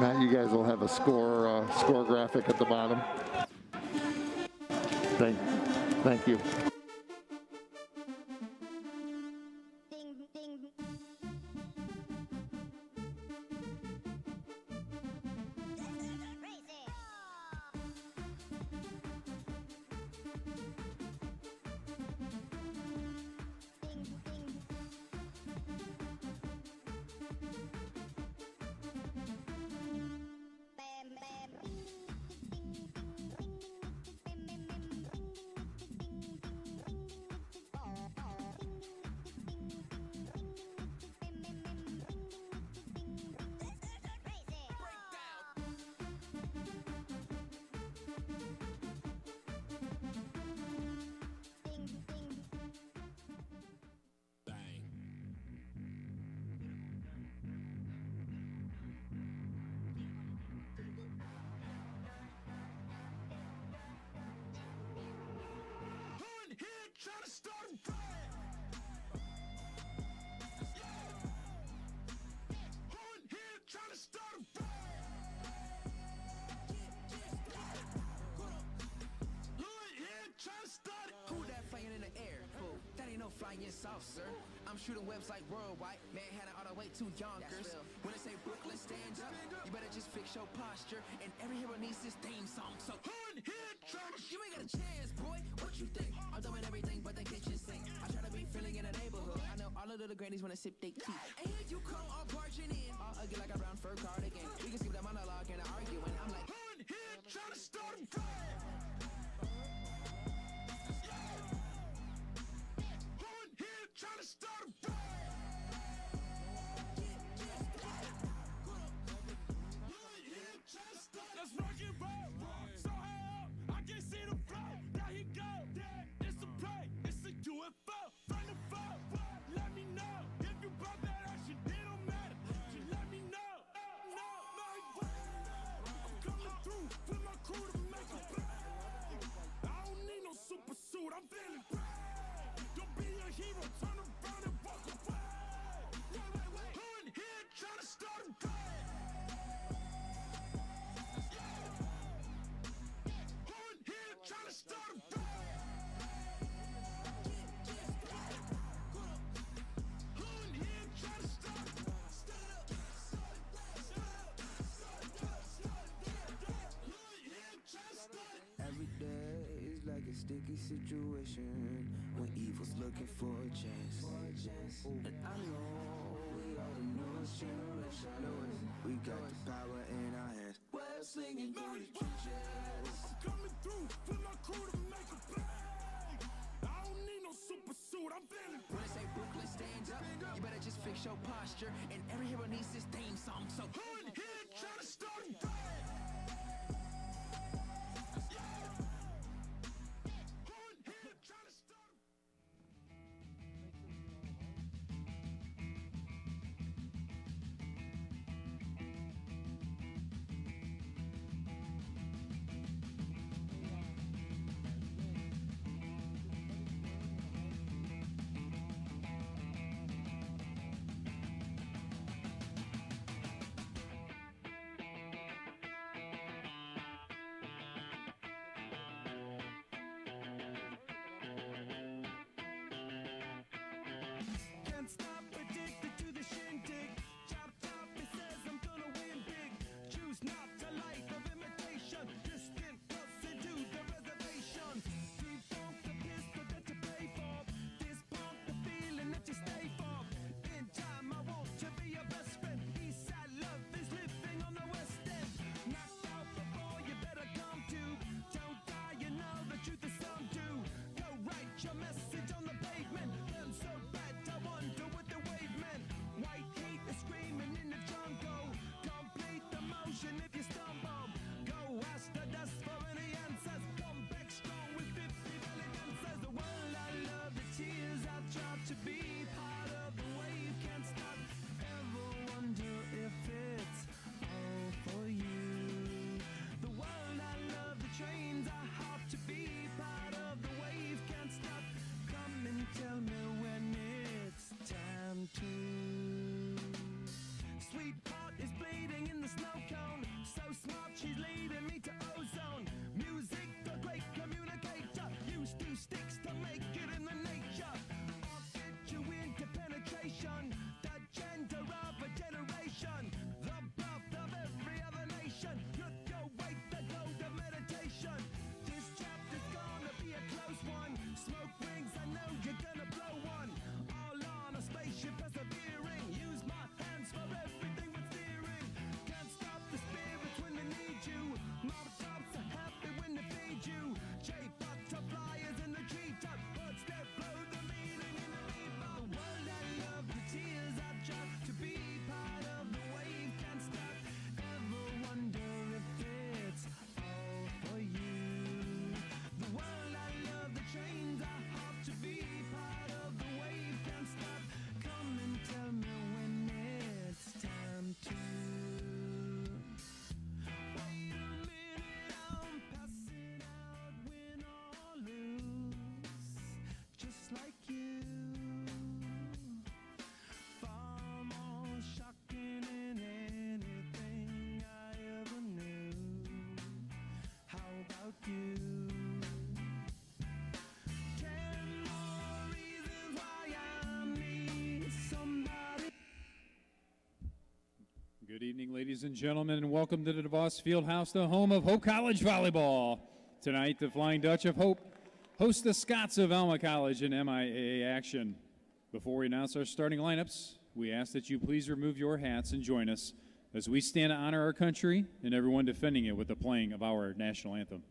Now you guys will have a score graphic at the bottom. Thank you. Flying south, sir. I'm shooting webs like worldwide. Manhattan all the way to Yonkers. When they say Brooklyn, stand up. You better just fix your posture. And every hero needs this theme song. So you ain't got a chance, boy. What you think? I'm doing everything but the kitchen sink. I try to be feeling in the neighborhood. I know all of the grannies wanna sip their tea. And here you come all barging in. All ugly like a brown fur cardigan. We can skip the monologue and arguing. I'm like, here trying to start a fight. Trying to start a fight. Let's rock and roll. So high up, I can't see the flow. There he go. It's a play. It's a UFO. From the phone. Let me know if you brought that action. It don't matter. Just let me know. I'm coming through with my crew to make a play. I don't need no super suit. I'm feeling great. Don't be a hero, turn around and walk away. Wait. Who in here trying to start a fight? Who in here trying to start a fight? Who in here trying to start a fight? Every day is like a sticky situation when evil's looking for a chance. And I know we are the newest generation. We got the power in our hands. We're slinging through the trenches. I'm coming through with my crew to make a play. I don't need no super suit. I'm feeling great. When they say Brooklyn, stand up. You better just fix your posture. And every hero needs this theme song. So who in here trying to start a fight? Good evening, ladies and gentlemen, and welcome to the DeVos Fieldhouse, the home of Hope College Volleyball. Tonight, the Flying Dutch of Hope host the Scots of Alma College in MIAA action. Before we announce our starting lineups, we ask that you please remove your hats and join us as we stand to honor our country and everyone defending it with the playing of our national anthem.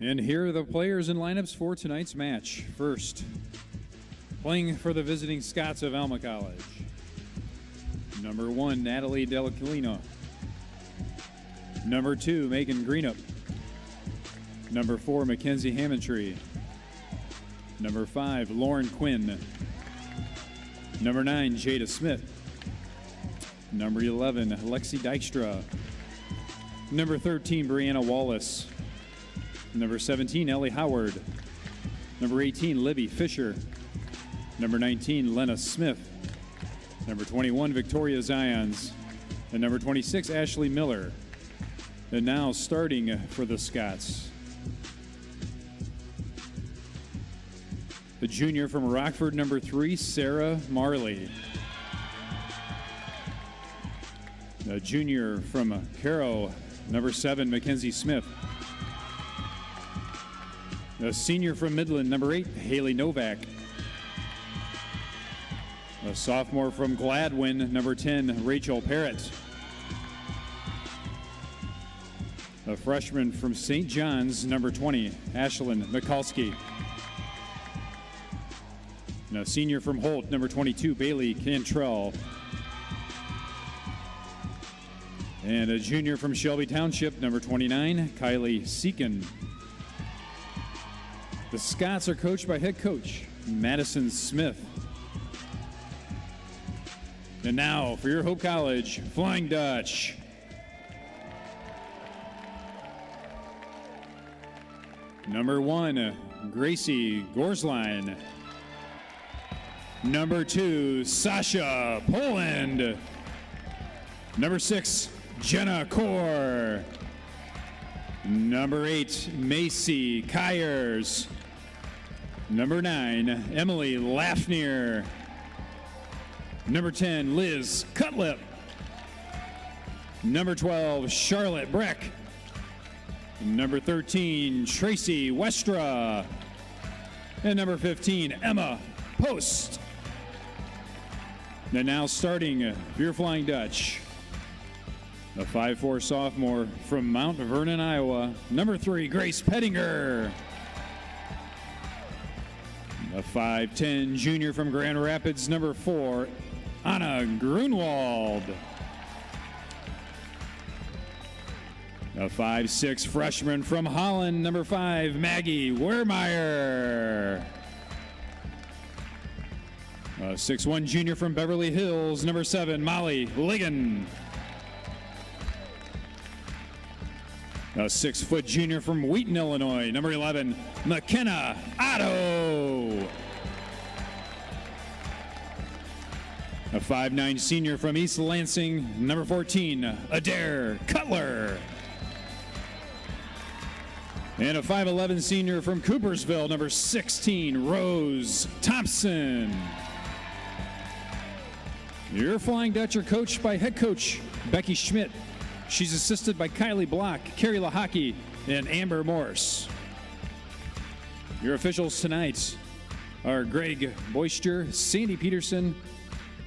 And here are the players and lineups for tonight's match. First, playing for the visiting Scots of Alma College. Number 1, Natalie Delacalino. Number 2, Megan Greenup. Number 4, Mackenzie Hammondtree. Number 5, Lauren Quinn. Number 9, Jada Smith. Number 11, Lexi Dykstra. Number 13, Brianna Wallace. Number 17, Ellie Howard. Number 18, Libby Fisher. Number 19, Lena Smith. Number 21, Victoria Zions. And number 26, Ashley Miller. And now starting for the Scots, the junior from Rockford, number 3, Sarah Marley. The junior from Caro, number 7, Mackenzie Smith. A senior from Midland, number 8, Haley Novak. A sophomore from Gladwin, number 10, Rachel Parrott. A freshman from St. John's, number 20, Ashlyn Mikulski. And a senior from Holt, number 22, Bailey Cantrell. And a junior from Shelby Township, number 29, Kylie Seekin. The Scots are coached by head coach Madison Smith. And now for your Hope College Flying Dutch. Number 1, Gracie Gorsline. Number 2, Sasha Poland. Number 6, Jenna Kaur. Number 8, Macy Kyers. Number 9, Emily Lafnir. Number 10, Liz Cutlip. Number 12, Charlotte Breck. Number 13, Tracy Westra. And number 15, Emma Post. And now starting for your Flying Dutch, a 5'4" sophomore from Mount Vernon, Iowa, number 3, Grace Pettinger. A 5'10" junior from Grand Rapids, number 4, Anna Grunwald. A 5'6" freshman from Holland, number 5, Maggie Wehrmeyer. A 6'1" junior from Beverly Hills, number 7, Molly Ligon. A 6-foot junior from Wheaton, Illinois, number 11, McKenna Otto. A 5'9" senior from East Lansing, number 14, Adair Cutler. And a 5'11 senior from Coopersville, number 16, Rose Thompson. Your Flying Dutch are coached by head coach Becky Schmidt. She's assisted by Kylie Block, Carrie Lahaki, and Amber Morse. Your officials tonight are Greg Boyster, Sandy Peterson,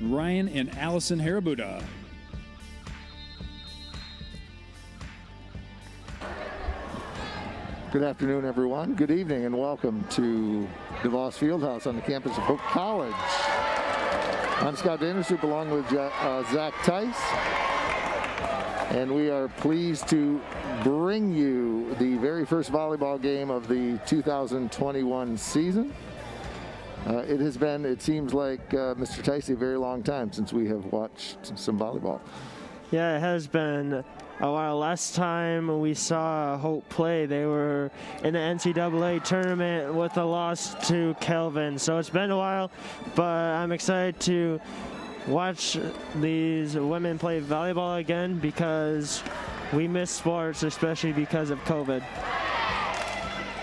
Ryan and Allison Harabuda. Good afternoon, everyone. Good evening, and welcome to DeVos Fieldhouse on the campus of Hope College. I'm Scott Vanderstoop along with Zach Tice, and we are pleased to bring you the very first volleyball game of the 2021 season. It has been, it seems like, Mr. Tice, a very long time since we have watched some volleyball. Yeah, it has been a while. Last time we saw Hope play, they were in the NCAA tournament with a loss to Kelvin. So it's been a while, but I'm excited to watch these women play volleyball again because we miss sports, especially because of COVID.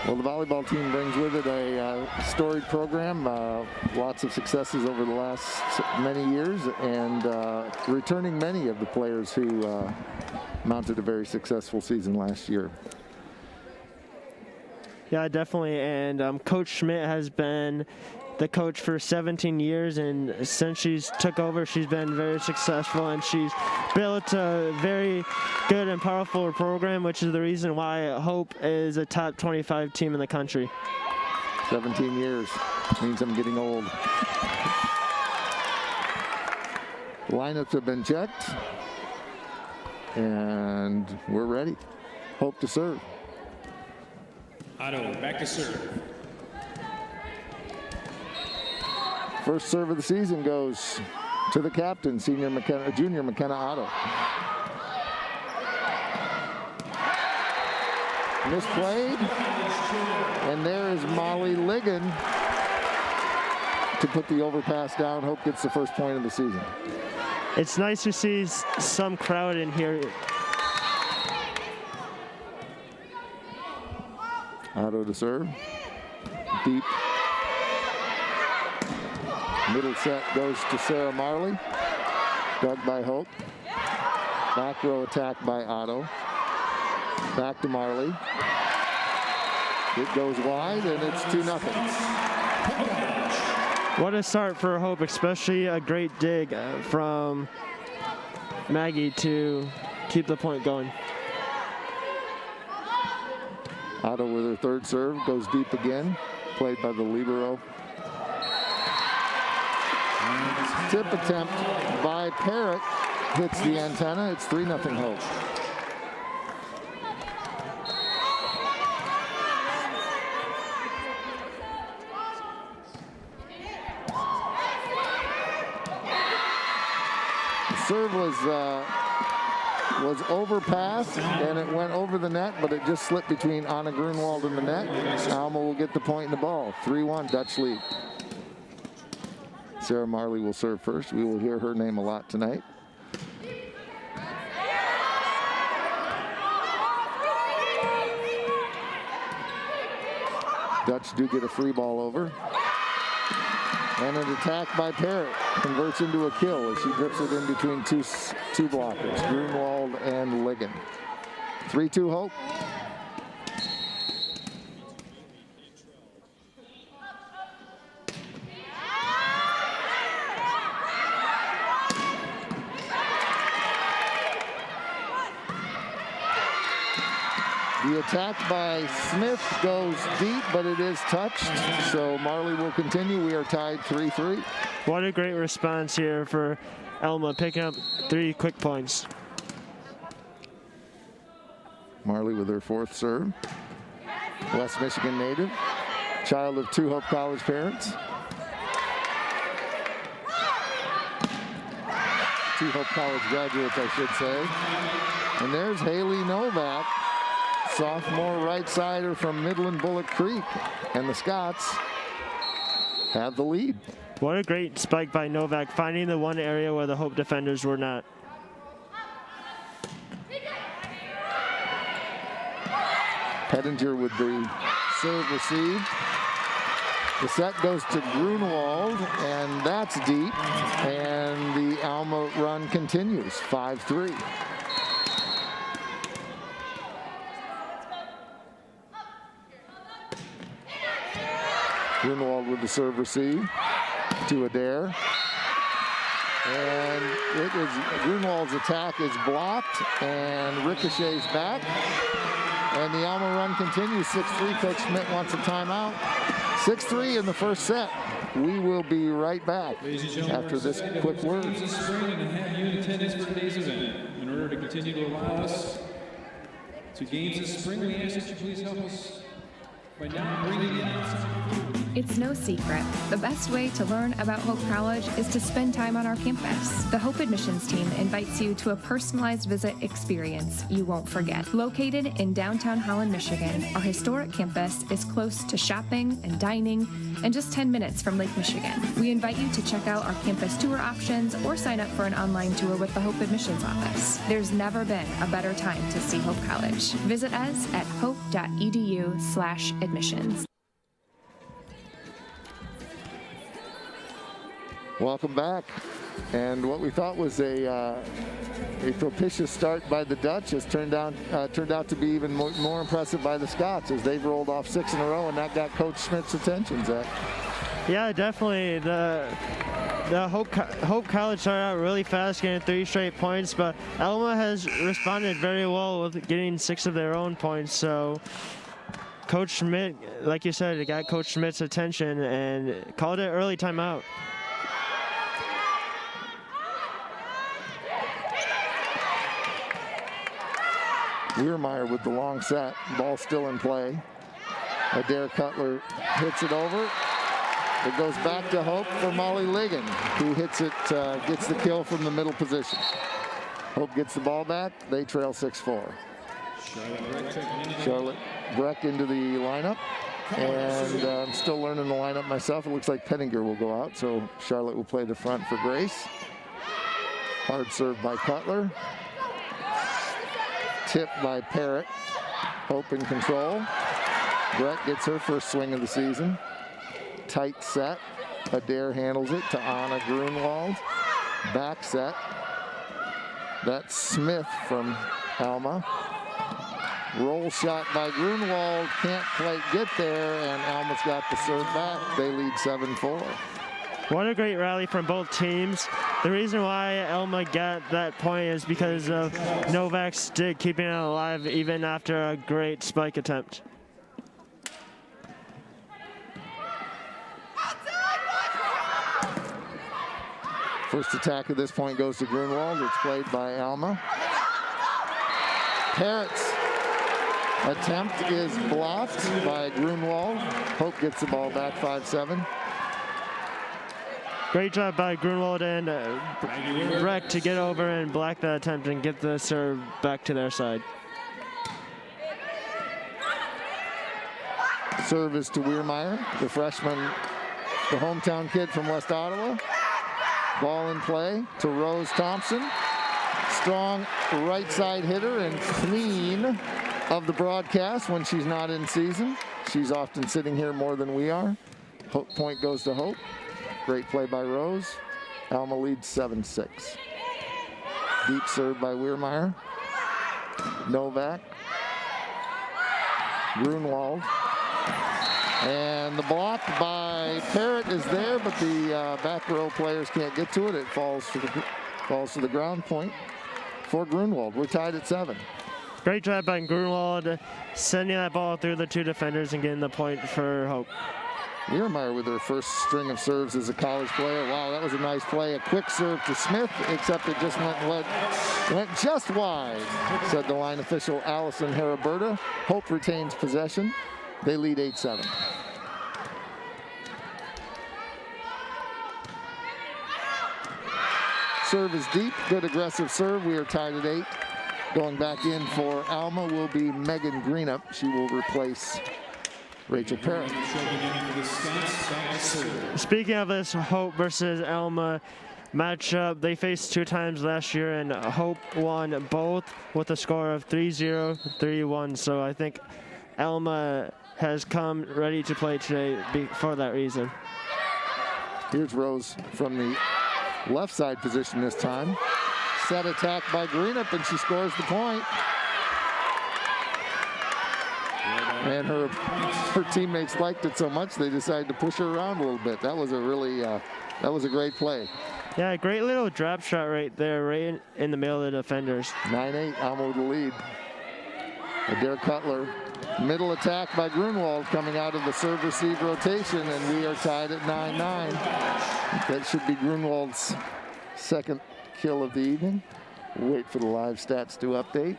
Well, the volleyball team brings with it a storied program, lots of successes over the last many years, and returning many of the players who mounted a very successful season last year. Yeah, definitely. And Coach Schmidt has been the coach for 17 years, and since she's took over, she's been very successful, and she's built a very good and powerful program, which is the reason why Hope is a top 25 team in the country. 17 years means I'm getting old. The lineups have been checked, and we're ready. Hope to serve. Otto, back to serve. First serve of the season goes to the captain, junior McKenna Otto. Misplayed, and there is Molly Ligon to put the overpass down. Hope gets the first point of the season. It's nice to see some crowd in here. Otto to serve. Deep. Middle set goes to Sarah Marley. Dug by Hope. Back row attack by Otto. Back to Marley. It goes wide, and it's 2-0. What a start for Hope, especially a great dig from Maggie to keep the point going. Otto with her third serve, goes deep again, played by the libero. Tip attempt by Parrott hits the antenna. It's 3-0 Hope. The serve was overpassed, and it went over the net, but it just slipped between Anna Grunwald and the net. Alma will get the point in the ball. 3-1 Dutch lead. Sarah Marley will serve first. We will hear her name a lot tonight. Dutch do get a free ball over. And an attack by Parrott converts into a kill as she drips it in between two blockers, Grunwald and Ligon. 3-2 Hope. The attack by Smith goes deep, but it is touched, so Marley will continue. We are tied 3-3. What a great response here for Alma, picking up 3 quick points. Marley with her fourth serve. West Michigan native, child of 2 Hope College parents. 2 Hope College graduates, I should say. And there's Haley Novak, sophomore right sider from Midland Bullock Creek, and the Scots have the lead. What a great spike by Novak, finding the one area where the Hope defenders were not. Pettinger with the serve received. The set goes to Grunwald, and that's deep. And the Alma run continues, 5-3. Grunwald with the serve receive to Adair. And Grunwald's attack is blocked and ricochets back. And the Alma run continues, 6-3. Coach Schmidt wants a timeout. 6-3 in the first set. We will be right back after this quick word. Games of spring and have you in attendance for today's event. In order to continue to allow us to games of spring, we ask that you please help us by now bringing in outside. It's no secret. The best way to learn about Hope College is to spend time on our campus. The Hope admissions team invites you to a personalized visit experience you won't forget. Located in downtown Holland, Michigan, our historic campus is close to shopping and dining and just 10 minutes from Lake Michigan. We invite you to check out our campus tour options or sign up for an online tour with the Hope admissions office. There's never been a better time to see Hope College. Visit us at hope.edu/admissions. Welcome back. And what we thought was a propitious start by the Dutch has turned out to be even more impressive by the Scots, as they've rolled off 6 in a row, and that got Coach Schmidt's attention, Zach. Yeah, definitely. The Hope College started out really fast, getting 3 straight points, but Alma has responded very well with getting 6 of their own points. So Coach Schmidt, like you said, it got Coach Schmidt's attention and called it early timeout. Weirmeyer with the long set. Ball still in play. Adair Cutler hits it over. It goes back to Hope for Molly Ligon, who hits it, gets the kill from the middle position. Hope gets the ball back. They trail 6-4. Charlotte Breck into the lineup. And I'm still learning the lineup myself. It looks like Pettinger will go out, so Charlotte will play the front for Grace. Hard serve by Cutler. Tip by Parrott. Hope in control. Brett gets her first swing of the season. Tight set. Adair handles it to Anna Grunwald. Back set. That's Smith from Alma. Roll shot by Grunwald. Can't quite get there, and Alma's got the serve back. They lead 7-4. What a great rally from both teams. The reason why Alma got that point is because of Novak's stick keeping it alive even after a great spike attempt. First attack at this point goes to Grunwald. It's played by Alma. Parrott's attempt is blocked by Grunwald. Hope gets the ball back, 5-7. Great job by Grunwald and Breck to get over and block the attempt and get the serve back to their side. Serve is to Weirmeyer, the freshman, the hometown kid from West Ottawa. Ball in play to Rose Thompson. Strong right side hitter and queen of the broadcast when she's not in season. She's often sitting here more than we are. Point goes to Hope. Great play by Rose. Alma leads 7-6. Deep serve by Weirmeyer. Novak. Grunwald. And the block by Parrott is there, but the back row players can't get to it. It falls to the ground. Point for Grunwald. We're tied at 7. Great job by Grunwald sending that ball through the 2 defenders and getting the point for Hope. Weirmeyer with her first string of serves as a college player. Wow, that was a nice play. A quick serve to Smith, except it just went just wide, said the line official Allison Haraberta. Hope retains possession. They lead 8-7. Serve is deep. Good aggressive serve. We are tied at 8. Going back in for Alma will be Megan Greenup. She will replace Rachel Parrott. Speaking of this Hope versus Alma matchup, they faced 2 times last year, and Hope won both with a score of 3-0, 3-1. So I think Alma has come ready to play today for that reason. Here's Rose from the left side position this time. Set attack by Greenup, and she scores the point. And her teammates liked it so much they decided to push her around a little bit. That was a really that was a great play. Yeah, great little drop shot right there, right in the middle of the defenders. 9-8, Alma with the lead. Adair Cutler, middle attack by Grunwald coming out of the serve-receive rotation, and we are tied at 9-9. That should be Grunwald's second kill of the evening. We'll wait for the live stats to update.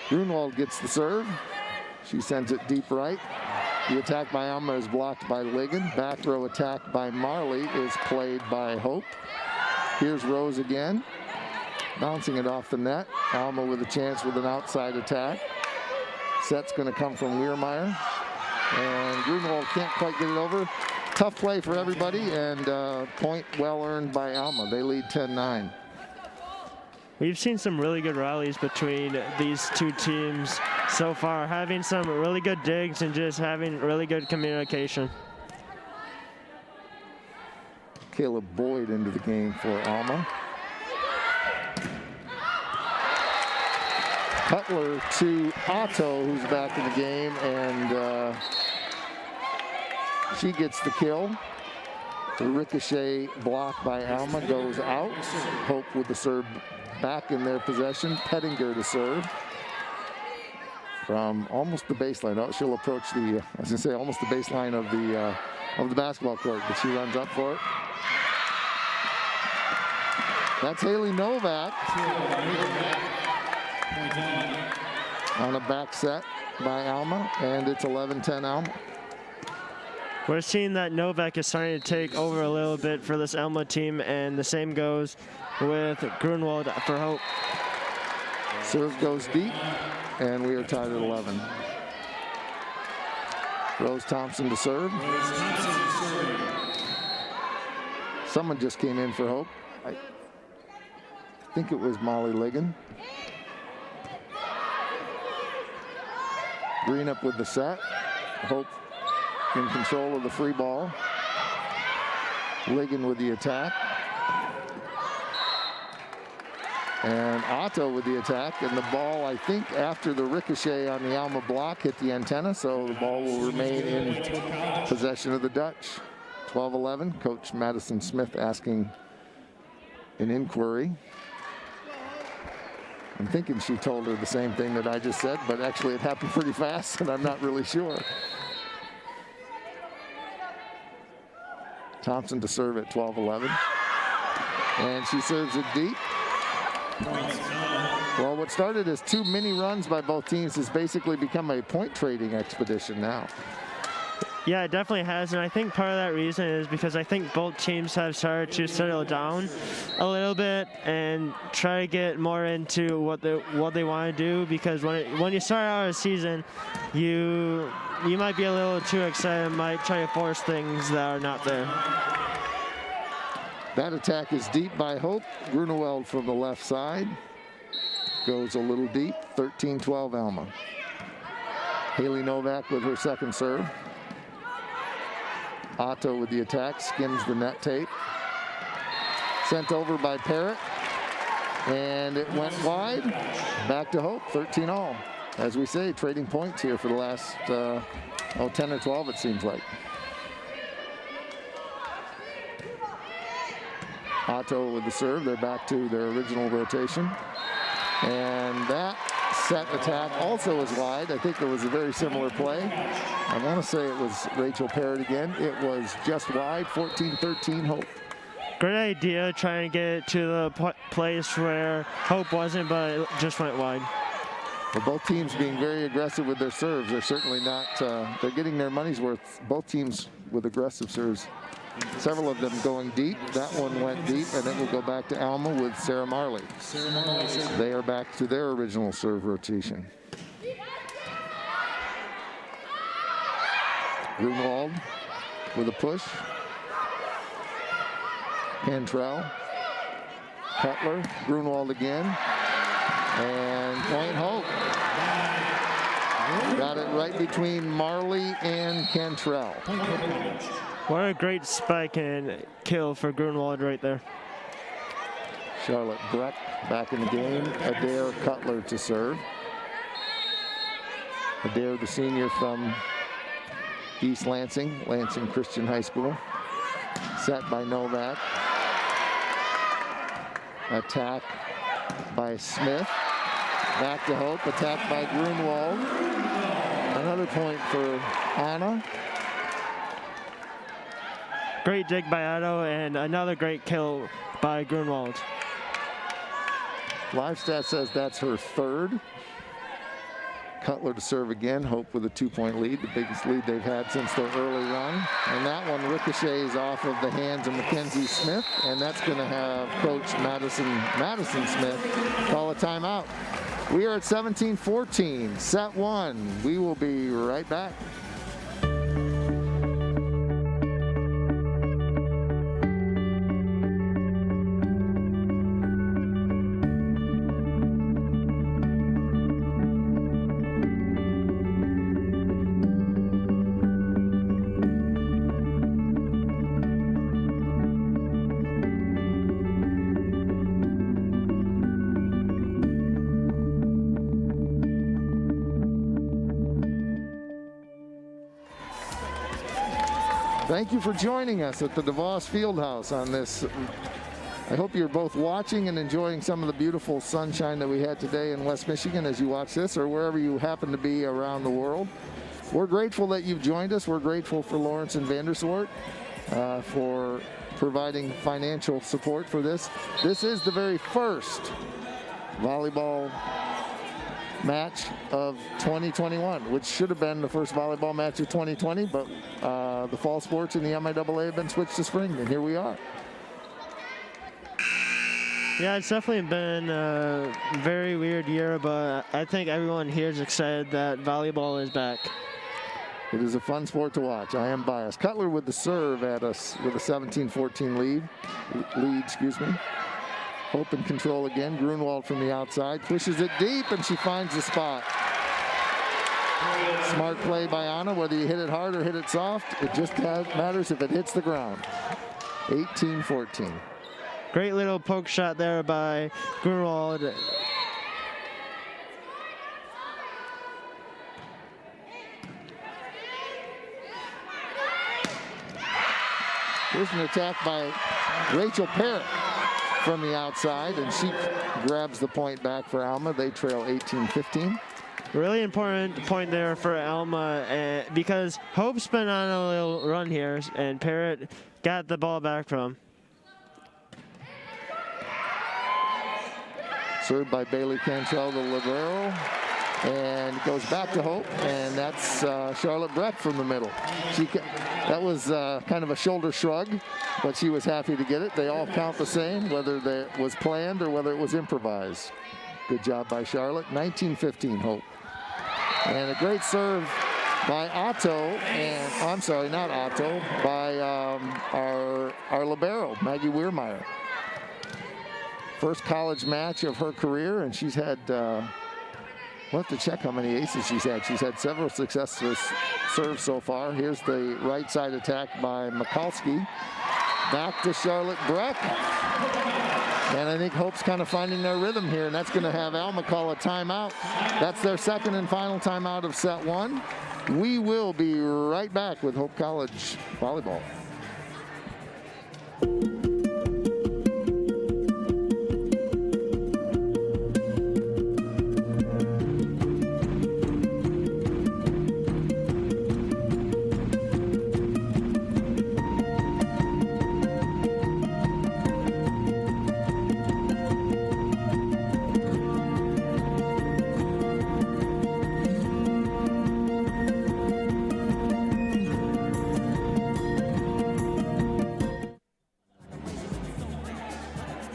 Grunwald gets the serve. She sends it deep right. The attack by Alma is blocked by Ligon. Back row attack by Marley is played by Hope. Here's Rose again, bouncing it off the net. Alma with a chance with an outside attack. Set's going to come from Weirmeyer. And Grunwald can't quite get it over. Tough play for everybody, and point well earned by Alma. They lead 10-9. We've seen some really good rallies between these two teams so far, having some really good digs and just having really good communication. Caleb Boyd into the game for Alma. Cutler to Otto, who's back in the game, and she gets the kill. The ricochet block by Alma goes out. Hope with the serve back in their possession. Pettinger to serve from almost the baseline. Oh, she'll approach the, I was going to say almost the baseline of the basketball court, but she runs up for it. That's Haley Novak on a back set by Alma, and it's 11-10 Alma. We're seeing that Novak is starting to take over a little bit for this Alma team, and the same goes with Grunwald for Hope. Serve goes deep, and we are tied at 11. Rose Thompson to serve. Someone just came in for Hope. I think it was Molly Ligon. Greenup with the set. Hope in control of the free ball. Ligon with the attack. And Otto with the attack. And the ball, I think, after the ricochet on the Alma block, hit the antenna, so the ball will remain in possession of the Dutch. 12-11. Coach Madison Smith asking an inquiry. I'm thinking she told her the same thing that I just said, but actually it happened pretty fast, and I'm not really sure. Thompson to serve at 12-11. And she serves it deep. Well, what started as two mini runs by both teams has basically become a point trading expedition now. Yeah, it definitely has, and I think part of that reason is because I think both teams have started to settle down a little bit and try to get more into what they want to do, because when you start out a season, you might be a little too excited, might try to force things that are not there. That attack is deep by Hope. Grunewald from the left side goes a little deep. 13-12 Alma. Haley Novak with her second serve. Otto with the attack, skims the net tape. Sent over by Parrott, and it went wide. Back to Hope, 13-all. As we say, trading points here for the last 10 or 12, it seems like. Otto with the serve. They're back to their original rotation. And that set attack also is wide. I think it was a very similar play. I want to say it was Rachel Parrott again. It was just wide, 14-13 Hope. Great idea trying to get it to the place where Hope wasn't, but it just went wide. Well, both teams being very aggressive with their serves. They're certainly not, they're getting their money's worth. Both teams with aggressive serves. Several of them going deep. That one went deep, and it will go back to Alma with Sarah Marley. They are back to their original serve rotation. Grunwald with a push. Cantrell. Cutler, Grunwald again, and point Hope. Got it right between Marley and Cantrell. What a great spike and kill for Grunwald right there. Charlotte Breck back in the game. Adair Cutler to serve. Adair, the senior from East Lansing, Lansing Christian High School. Set by Novak. Attack by Smith. Back to Hope. Attack by Grunwald. Another point for Anna. Great dig by Otto and another great kill by Grunwald. Live stat says that's her third. Cutler to serve again. Hope with a 2-point lead, the biggest lead they've had since their early run. And that one ricochets off of the hands of Mackenzie Smith, and that's going to have Coach Madison Smith call a timeout. We are at 17-14, set one. We will be right back. Thank you for joining us at the DeVos Fieldhouse on this. I hope you're both watching and enjoying some of the beautiful sunshine that we had today in West Michigan as you watch this, or wherever you happen to be around the world. We're grateful that you've joined us. We're grateful for Lawrence and Vanderswart for providing financial support for this. This is the very first volleyball match of 2021, which should have been the first volleyball match of 2020, but the fall sports in the MIAA have been switched to spring, and here we are. Yeah, it's definitely been a very weird year, but I think everyone here is excited that volleyball is back. It is a fun sport to watch. I am biased. Cutler with the serve at us with a 17-14 lead. Excuse me. Hope in control again. Grunwald from the outside pushes it deep, and she finds the spot. Smart play by Anna. Whether you hit it hard or hit it soft, it just matters if it hits the ground. 18-14. Great little poke shot there by Grunwald. Here's an attack by Rachel Parrott from the outside, and she grabs the point back for Alma. They trail 18-15. Really important point there for Alma because Hope's been on a little run here, and Parrott got the ball back from him. Served by Bailey Cantrell, the libero, and goes back to Hope, and that's Charlotte Breck from the middle. That was kind of a shoulder shrug, but she was happy to get it. They all count the same, whether that was planned or whether it was improvised. Good job by Charlotte. 19-15 Hope. And a great serve by Otto, and I'm sorry, not Otto, by our libero, Maggie Weirmeyer. First college match of her career, and she's had, we'll have to check how many aces she's had. She's had several successful serves so far. Here's the right side attack by Mikulski. Back to Charlotte Breck. And I think Hope's kind of finding their rhythm here, and that's going to have Alma call a timeout. That's their second and final timeout of set one. We will be right back with Hope College volleyball.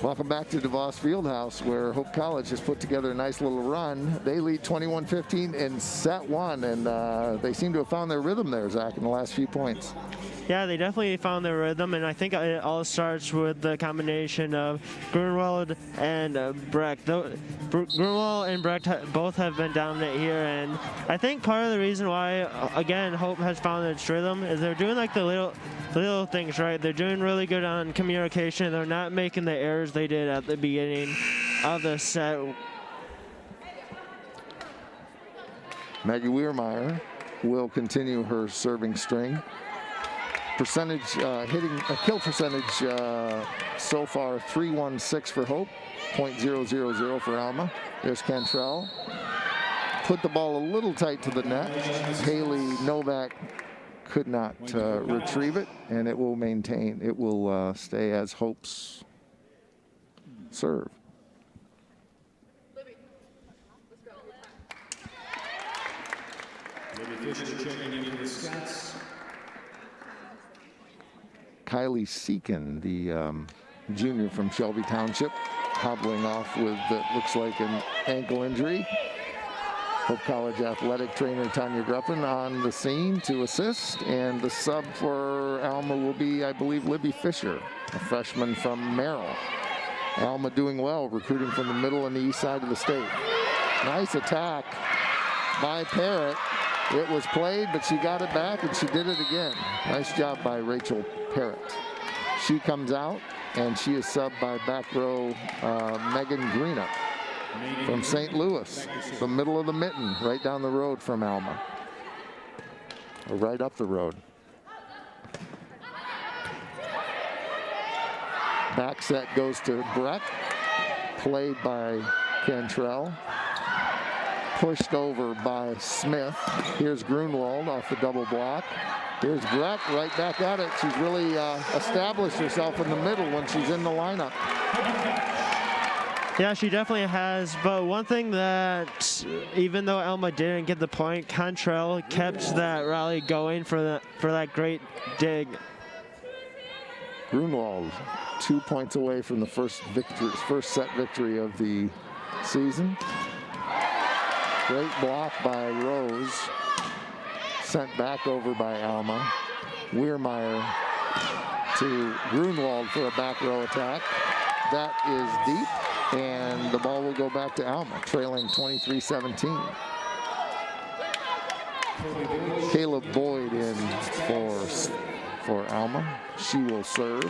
Welcome back to DeVos Fieldhouse, where Hope College has put together a nice little run. They lead 21-15 in set one, and they seem to have found their rhythm there, Zach, in the last few points. Yeah, they definitely found their rhythm, and I think it all starts with the combination of Grunwald and Brecht. Grunwald and Brecht both have been dominant here, and I think part of the reason why, again, Hope has found its rhythm is they're doing like the little things right. They're doing really good on communication. They're not making the errors they did at the beginning of the set. Maggie Weirmeyer will continue her serving string. Percentage, hitting a kill percentage so far 316 for Hope, .000 for Alma. There's Cantrell. Put the ball a little tight to the net. Haley Novak could not retrieve it, and it will maintain. It will stay as Hope's serve. Kylie Seekin, the junior from Shelby Township, hobbling off with what looks like an ankle injury. Hope College athletic trainer Tanya Gruppen on the scene to assist, and the sub for Alma will be, I believe, Libby Fisher, a freshman from Merrill. Alma doing well, recruiting from the middle and the east side of the state. Nice attack by Parrott. It was played, but she got it back, and she did it again. Nice job by Rachel Parrott. She comes out, and she is subbed by back row Megan Greenup from St. Louis, the middle of the mitten, right down the road from Alma, or right up the road. Back set goes to Brecht, played by Cantrell. Pushed over by Smith. Here's Grunwald off the double block. Here's Brecht right back at it. She's really established herself in the middle when she's in the lineup. Yeah, she definitely has. But one thing that, even though Alma didn't get the point, Cantrell kept that rally going for that great dig. Grunwald 2 points away from the first set victory of the season. Great block by Rose. Sent back over by Alma. Weirmeyer to Grunwald for a back row attack. That is deep, and the ball will go back to Alma, trailing 23-17. Caleb Boyd in for Alma. She will serve.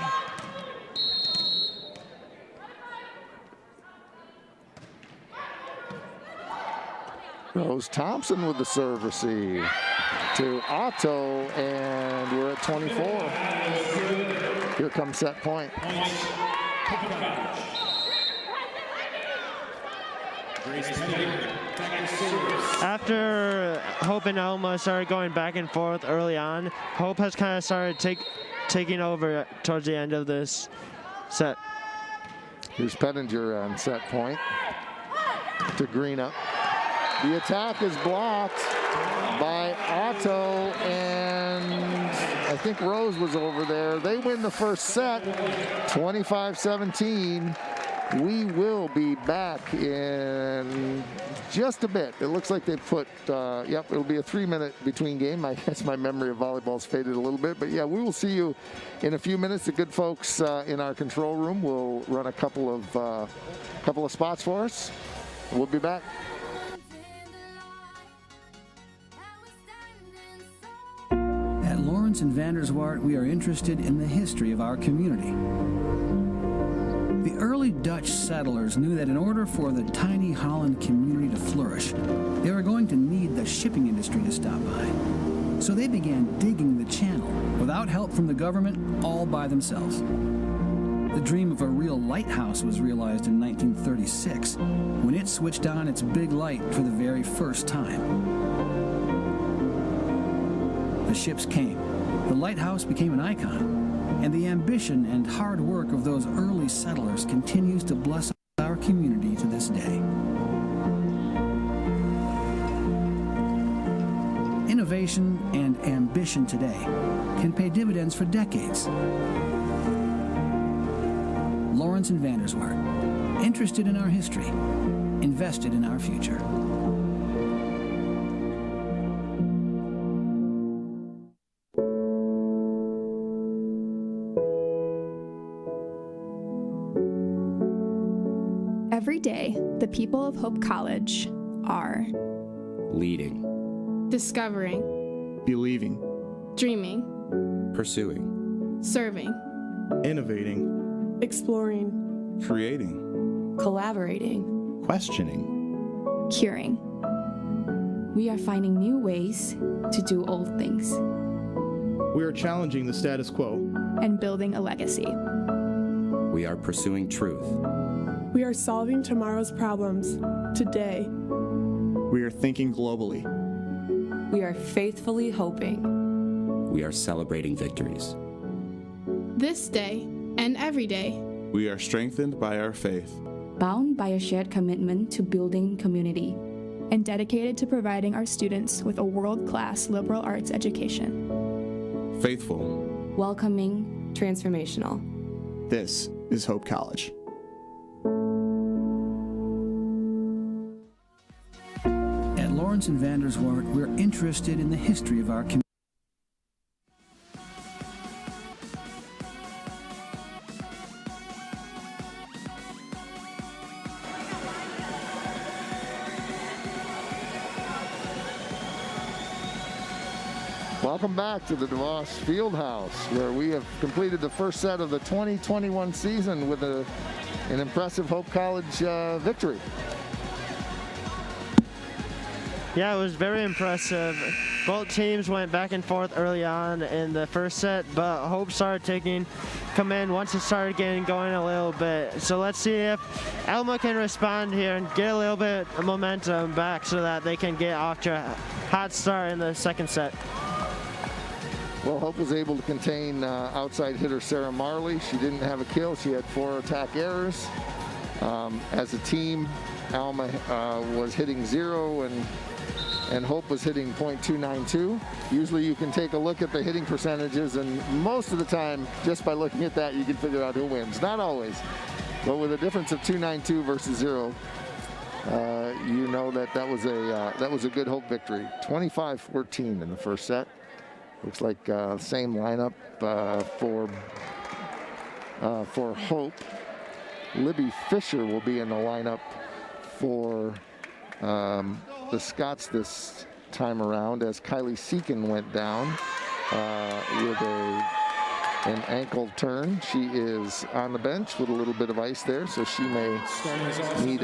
Rose Thompson with the serve receive to Otto, and we're at 24. Here comes set point. After Hope and Alma started going back and forth early on, Hope has kind of started taking over towards the end of this set. Here's Pettinger on set point to Greenup. The attack is blocked by Otto, and I think Rose was over there. They win the first set, 25-17. We will be back in just a bit. It looks like they put, it'll be a 3-minute between game. I guess my memory of volleyball's faded a little bit, but yeah, we will see you in a few minutes. The good folks in our control room will run a couple of spots for us. We'll be back. At Lawrence and Vanderswaard, we are interested in the history of our community. The early Dutch settlers knew that in order for the tiny Holland community to flourish, they were going to need the shipping industry to stop by. So they began digging the channel, without help from the government, all by themselves. The dream of a real lighthouse was realized in 1936, when it switched on its big light for the very first time. The ships came, the lighthouse became an icon, and the ambition and hard work of those early settlers continues to bless our community to this day. Innovation and ambition today can pay dividends for decades. Lawrence and Vanderswaard, interested in our history, invested in our future. Every day, the people of Hope College are leading, discovering, believing, dreaming, pursuing, serving, innovating, exploring, creating, collaborating, questioning, curing. We are finding new ways to do old things. We are challenging the status quo And building a legacy. we are pursuing truth. We are solving tomorrow's problems today. We are thinking globally. We are faithfully hoping. We are celebrating victories. This day and every day. We are strengthened by our faith. Bound by a shared commitment to building community. And dedicated to providing our students with a world-class liberal arts education. Faithful. Welcoming, transformational. This is Hope College. At Lawrence and Vanderswart, we're interested in the history of our community. Welcome back to the DeVos Fieldhouse, where we have completed the first set of the 2021 season with an impressive Hope College victory. Yeah, it was very impressive. Both teams went back and forth early on in the first set, but Hope started taking command once it started getting going a little bit. So let's see if Alma can respond here and get a little bit of momentum back so that they can get off to a hot start in the second set. Well, Hope was able to contain outside hitter Sarah Marley. She didn't have a kill. She had 4 attack errors. As a team, Alma was hitting 0 and Hope was hitting .292. Usually you can take a look at the hitting percentages, and most of the time, just by looking at that, you can figure out who wins. Not always, but with a difference of 292 versus 0, you know that was a good Hope victory. 25-14 in the first set. Looks like same lineup for Hope. Libby Fisher will be in the lineup for the Scots this time around, as Kylie Seekin went down with an ankle turn. She is on the bench with a little bit of ice there, so she may need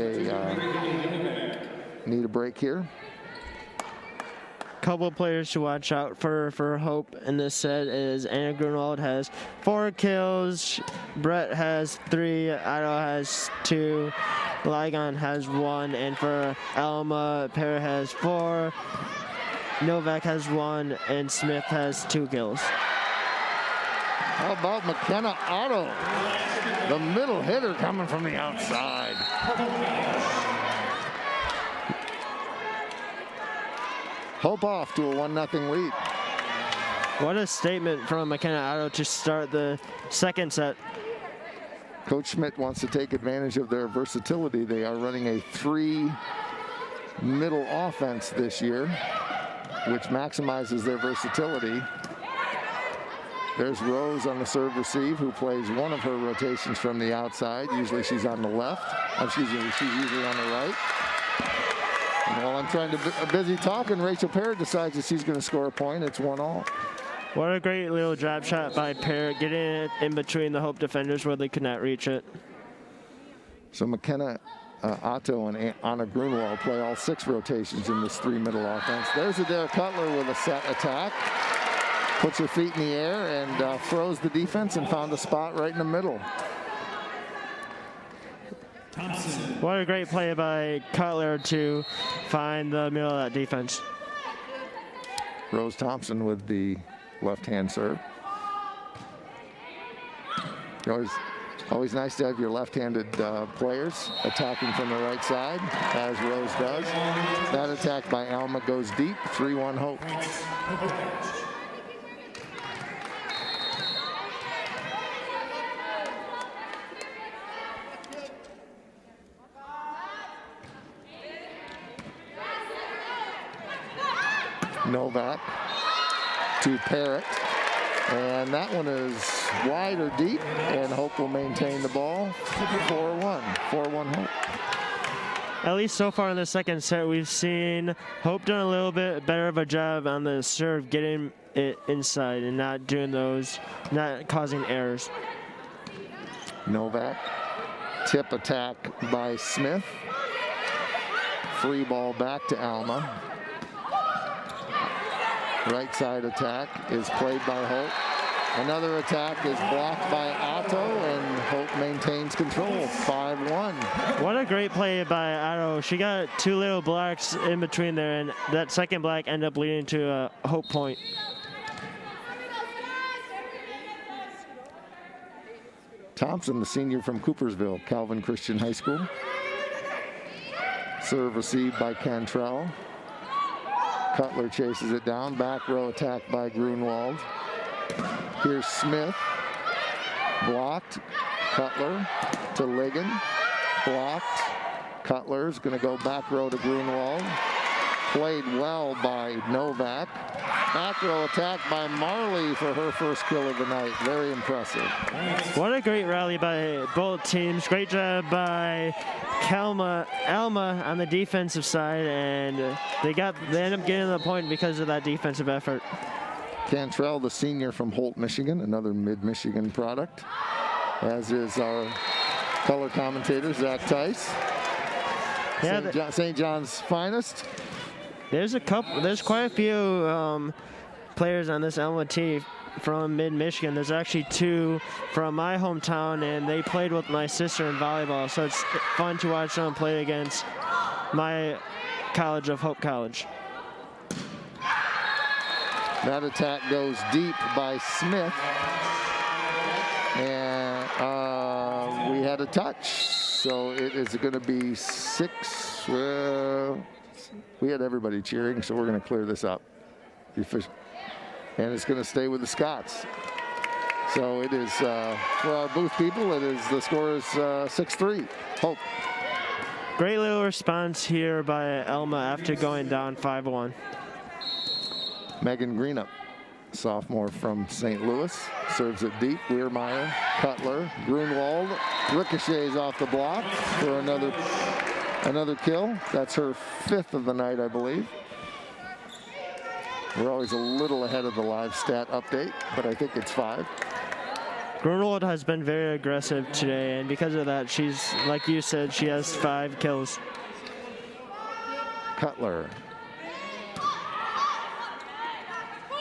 a break here. Couple players to watch out for Hope in this set is Anna Grunwald has 4 kills, Brett has 3, Otto has 2, Ligon has 1, and for Alma, Perry has 4, Novak has 1, and Smith has 2 kills. How about McKenna Otto, the middle hitter coming from the outside? Hope off to a 1-0 lead. What a statement from McKenna Otto to start the second set. Coach Schmidt wants to take advantage of their versatility. They are running a 3 middle offense this year, which maximizes their versatility. There's Rose on the serve receive, who plays one of her rotations from the outside. Usually she's on the left. She's usually on the right. And while I'm trying to busy talking, Rachel Parrott decides that she's going to score a point. It's 1-1. What a great little drop shot by Parrott, getting it in between the Hope defenders where they could not reach it. So McKenna Otto and Anna Grunwald play all 6 rotations in this 3 middle offense. There's Adair Cutler with a set attack. Puts her feet in the air and froze the defense and found a spot right in the middle. What a great play by Cutler to find the middle of that defense. Rose Thompson with the left-hand serve. Always nice to have your left-handed players attacking from the right side, as Rose does. That attack by Alma goes deep, 3-1 Hope. Novak to Parrott, and that one is wide or deep, and Hope will maintain the ball. 4-1 Hope. at least so far in the second set, we've seen Hope doing a little bit better of a job on the serve, getting it inside and not causing errors. Novak, tip attack by Smith. Free ball back to Alma. Right side attack is played by Hope. Another attack is blocked by Otto, and Hope maintains control, 5-1. What a great play by Otto. She got two little blocks in between there, and that second block ended up leading to a Hope point. Thompson, the senior from Coopersville, Calvin Christian High School. Serve received by Cantrell. Cutler chases it down. Back row attack by Grunwald. Here's Smith. Blocked. Cutler to Ligon. Blocked. Cutler's going to go back row to Grunwald. Played well by Novak. Back row attack by Marley for her first kill of the night. Very impressive. What a great rally by both teams. Great job by Alma on the defensive side, and they end up getting the point because of that defensive effort. Cantrell, the senior from Holt, Michigan, another mid-Michigan product, as is our color commentator, Zach Tice. Yeah, St. John's finest. There's quite a few players on this Alma team from mid-Michigan. There's actually two from my hometown, and they played with my sister in volleyball, so it's fun to watch them play against my college of Hope College. That attack goes deep by Smith, and we had a touch, so it is going to be 6. We had everybody cheering, so we're going to clear this up. And it's going to stay with the Scots. So it is, for our booth people, the score is 6-3. Hope. Great little response here by Alma after going down 5-1. Megan Greenup, sophomore from St. Louis, serves it deep. Weirmeyer, Cutler, Grunwald, ricochets off the block for another kill. That's her 5th of the night, I believe. We're always a little ahead of the live stat update, but I think it's 5. Grunwald has been very aggressive today, and because of that, she's, like you said, she has 5 kills. Cutler.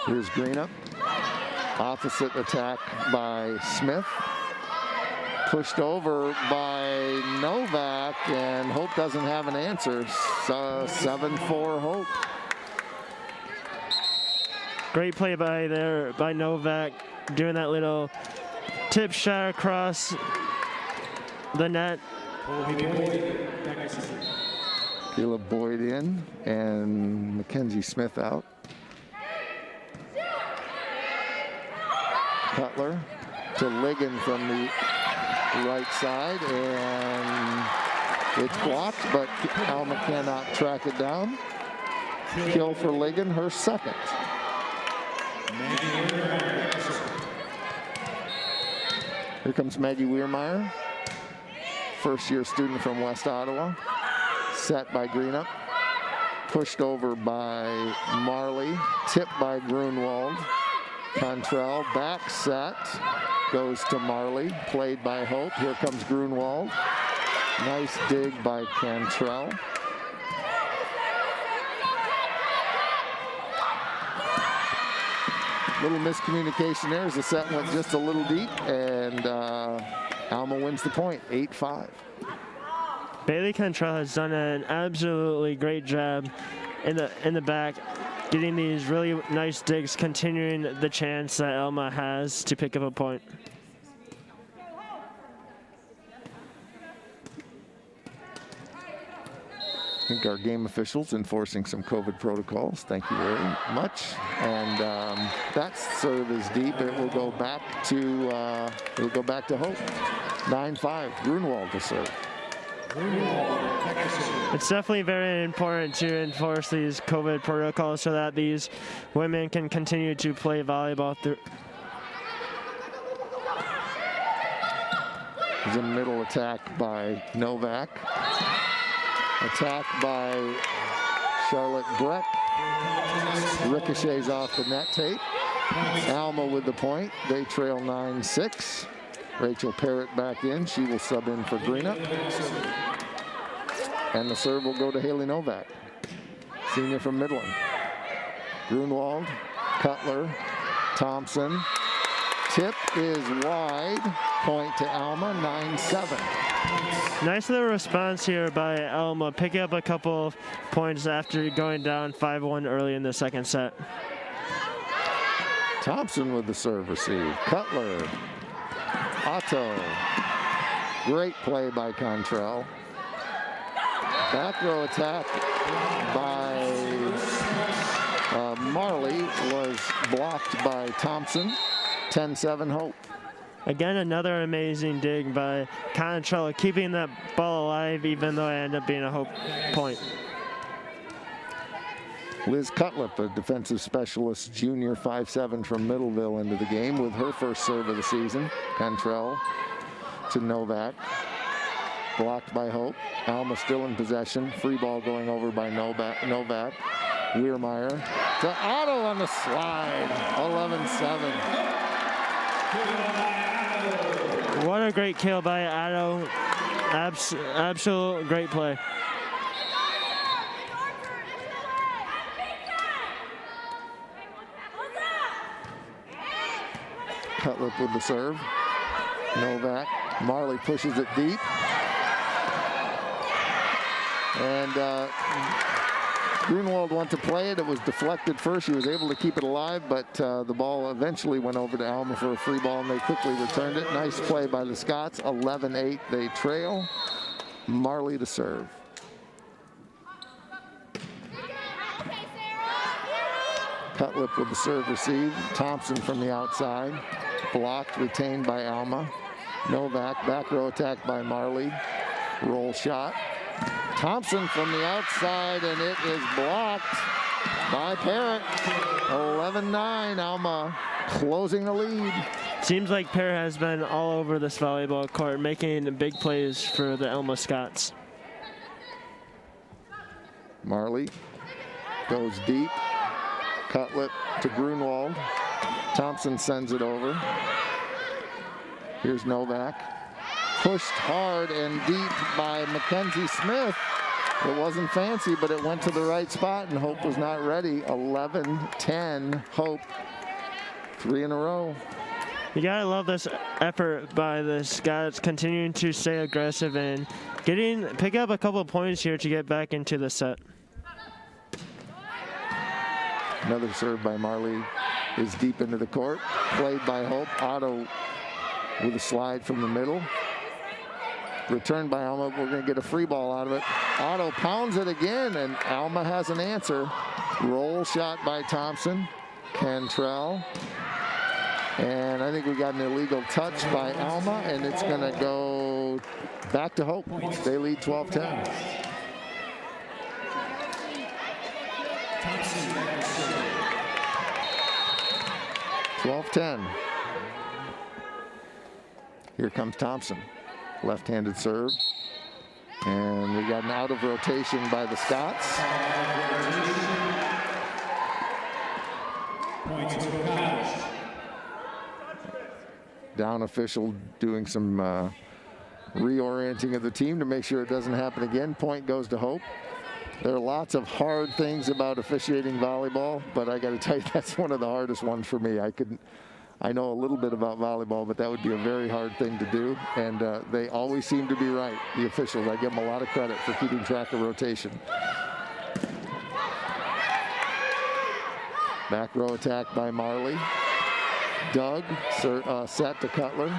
Here's Greenup. Opposite attack by Smith. Pushed over by Novak, and Hope doesn't have an answer. 7-4 Hope. Great play by Novak, doing that little tip shot across the net. Caleb Boyd in, and Mackenzie Smith out. Cutler to Ligon from the right side, and it's blocked, but Alma cannot track it down. Kill for Ligon, her 2nd. Here comes Maggie Weirmeyer, first-year student from West Ottawa. Set by Greenup, pushed over by Marley, tipped by Grunwald. Cantrell, back set, goes to Marley, played by Hope. Here comes Grunwald. Nice dig by Cantrell. Little miscommunication there as the set went just a little deep, and Alma wins the point, 8-5. Bailey Cantrell has done an absolutely great job in the back, getting these really nice digs, continuing the chance that Alma has to pick up a point. I think our game officials enforcing some COVID protocols. Thank you very much. And that serve is deep. It will go back to Hope. 9-5. Grunwald to serve. It's definitely very important to enforce these COVID protocols so that these women can continue to play volleyball through. There's a middle attack by Novak. Attack by Charlotte Breck. Ricochets off the net tape. Alma with the point. They trail 9-6. Rachel Parrott back in. She will sub in for Greenup. And the serve will go to Haley Novak, senior from Midland. Grunwald, Cutler, Thompson. Tip is wide. Point to Alma, 9-7. Nice little response here by Alma, picking up a couple of points after going down 5-1 early in the second set. Thompson with the serve receive. Cutler. Otto. Great play by Contrell. Back row attack by Marley was blocked by Thompson. 10-7 Hope. Again, another amazing dig by Contrell, keeping that ball alive even though it ended up being a Hope point. Liz Cutlip, a defensive specialist, junior, 5'7" from Middleville, into the game with her first serve of the season. Contrell to Novak. Blocked by Hope. Alma still in possession. Free ball going over by Novak. Weirmeyer to Otto on the slide. 11-7. What a great kill by Otto. Absolute great play. Cutlip with the serve. Novak. Marley pushes it deep. And Grunwald went to play it. It was deflected first. She was able to keep it alive, but the ball eventually went over to Alma for a free ball, and they quickly returned it. Nice play by the Scots. 11-8, they trail. Marley to serve. Cutlip with the serve receive. Thompson from the outside. Blocked, retained by Alma. Novak, back row attack by Marley. Roll shot. Thompson from the outside, and it is blocked by Parrott. 11-9, Alma closing the lead. Seems like Parrott has been all over this volleyball court, making big plays for the Alma Scots. Marley goes deep. Cutlip to Grunwald. Thompson sends it over. Here's Novak. Pushed hard and deep by Mackenzie Smith. It wasn't fancy, but it went to the right spot, and Hope was not ready. 11-10, Hope. 3 in a row. You gotta love this effort by the Scots, continuing to stay aggressive and pick up a couple of points here to get back into the set. Another serve by Marley is deep into the court. Played by Hope. Otto with a slide from the middle. Returned by Alma. We're going to get a free ball out of it. Otto pounds it again, and Alma has an answer. Roll shot by Thompson. Cantrell. And I think we got an illegal touch by Alma, and it's going to go back to Hope. They lead 12-10. 12-10. Here comes Thompson. Left-handed serve. And we got an out of rotation by the Scots. Down official doing some reorienting of the team to make sure it doesn't happen again. Point goes to Hope. There are lots of hard things about officiating volleyball, but I got to tell you, that's one of the hardest ones for me. I know a little bit about volleyball, but that would be a very hard thing to do, and they always seem to be right, the officials. I give them a lot of credit for keeping track of rotation. Back row attack by Marley. Doug, set to Cutler.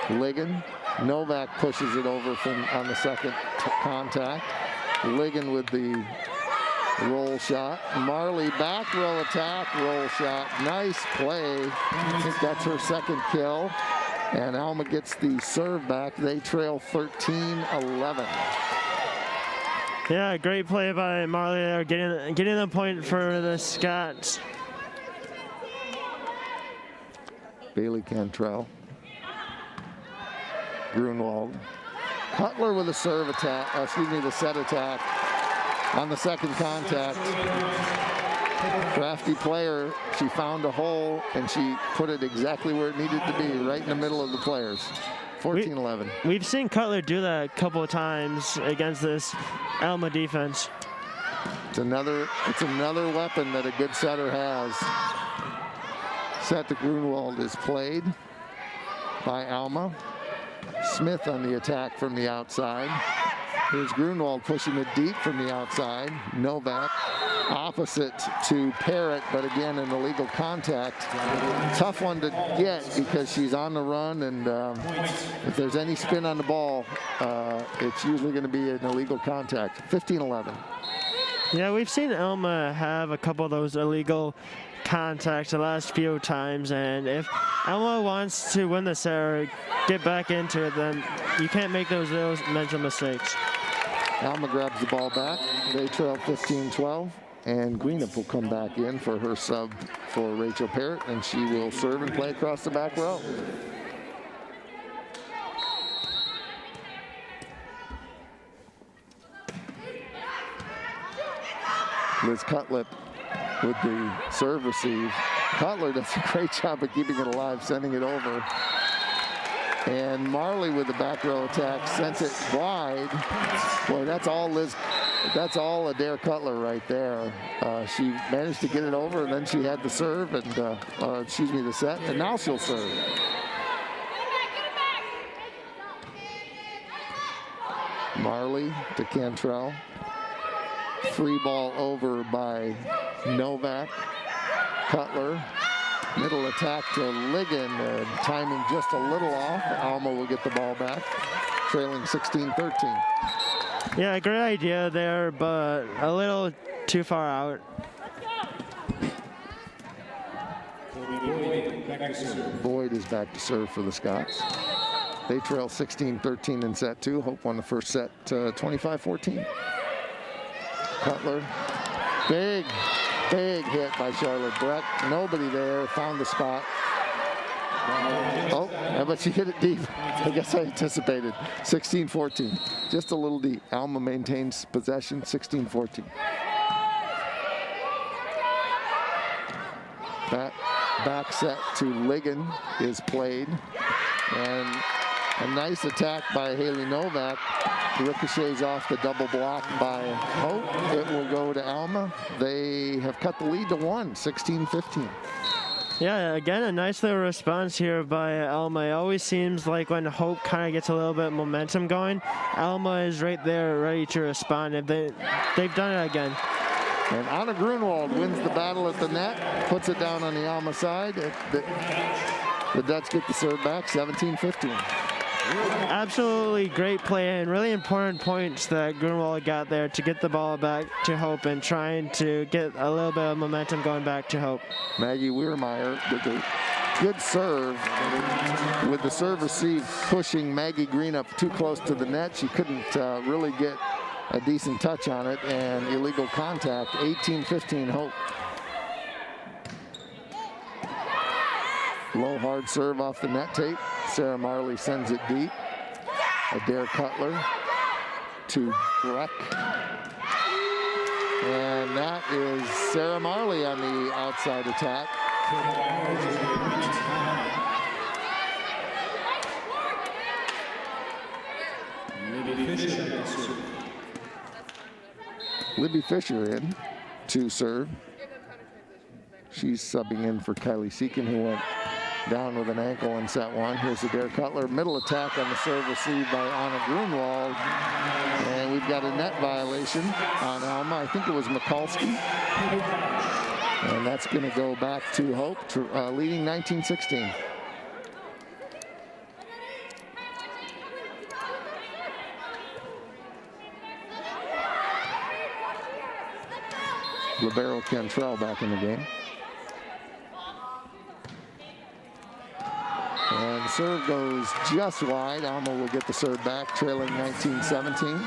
Ligon. Novak pushes it over on the second contact. Ligon with the roll shot. Marley back row attack, roll shot. Nice play. I think that's her second kill. And Alma gets the serve back. They trail 13-11. Yeah, great play by Marley there, getting the point for the Scots. Bailey Cantrell. Grunwald. Cutler with a serve attack, the set attack. on the second contact. Crafty player, she found a hole and she put it exactly where it needed to be, right in the middle of the players. 14-11. We've seen Cutler do that a couple of times against this Alma defense. It's another weapon that a good setter has. Set to Grunwald is played by Alma. Smith on the attack from the outside. Here's Grunwald pushing it deep from the outside. Novak opposite to Parrott, but again an illegal contact. Tough one to get because she's on the run, and if there's any spin on the ball, it's usually going to be an illegal contact. 15-11. Yeah, we've seen Alma have a couple of those illegal contacts the last few times, and if Alma wants to win the set or get back into it, then you can't make those mental mistakes. Alma grabs the ball back. They trail 15-12, and Greenup will come back in for her sub for Rachel Parrott, and she will serve and play across the back row. Liz Cutlip with the serve receive. Cutler does a great job of keeping it alive, sending it over. And Marley with the back row attack sends it wide. Boy, that's all Adair Cutler right there. She managed to get it over, and then she had the serve, and the set, and now she'll serve. Marley to Cantrell. Free ball over by Novak. Cutler. Middle attack to Ligon. Timing just a little off. Alma will get the ball back. Trailing 16-13. Yeah, great idea there, but a little too far out. Boyd is back to serve for the Scots. They trail 16-13 in set two. Hope won the first set 25-14. Cutler, big hit by Charlotte Breck. Nobody there, found the spot. Oh, but she hit it deep. I guess I anticipated. 16-14, just a little deep. Alma maintains possession, 16-14. Back set to Ligon is played. And a nice attack by Haley Novak. Ricochets off the double block by Hope. It will go to Alma. They have cut the lead to 16-15. Yeah, again, a nice little response here by Alma. It always seems like when Hope kind of gets a little bit of momentum going, Alma is right there ready to respond. They've done it again. And Anna Grunwald wins the battle at the net, puts it down on the Alma side. The Dutch get the serve back, 17-15. Absolutely great play and really important points that Grunwald got there to get the ball back to Hope and trying to get a little bit of momentum going back to Hope. Maggie Weirmeyer with a good serve. With the serve receive pushing Maggie Green up too close to the net. She couldn't really get a decent touch on it, and illegal contact. 18-15 Hope. Low hard serve off the net tape. Sarah Marley sends it deep. Adair Cutler to Breck. And that is Sarah Marley on the outside attack. Libby Fisher in to serve. She's subbing in for Kylie Seekin, who went down with an ankle in set one. Here's Adair Cutler. Middle attack on the serve received by Anna Grunwald. And we've got a net violation on Alma. I think it was Mikulski. And that's going to go back to Hope, leading 19-16. Libero Cantrell back in the game. And the serve goes just wide. Alma will get the serve back, trailing 19-17.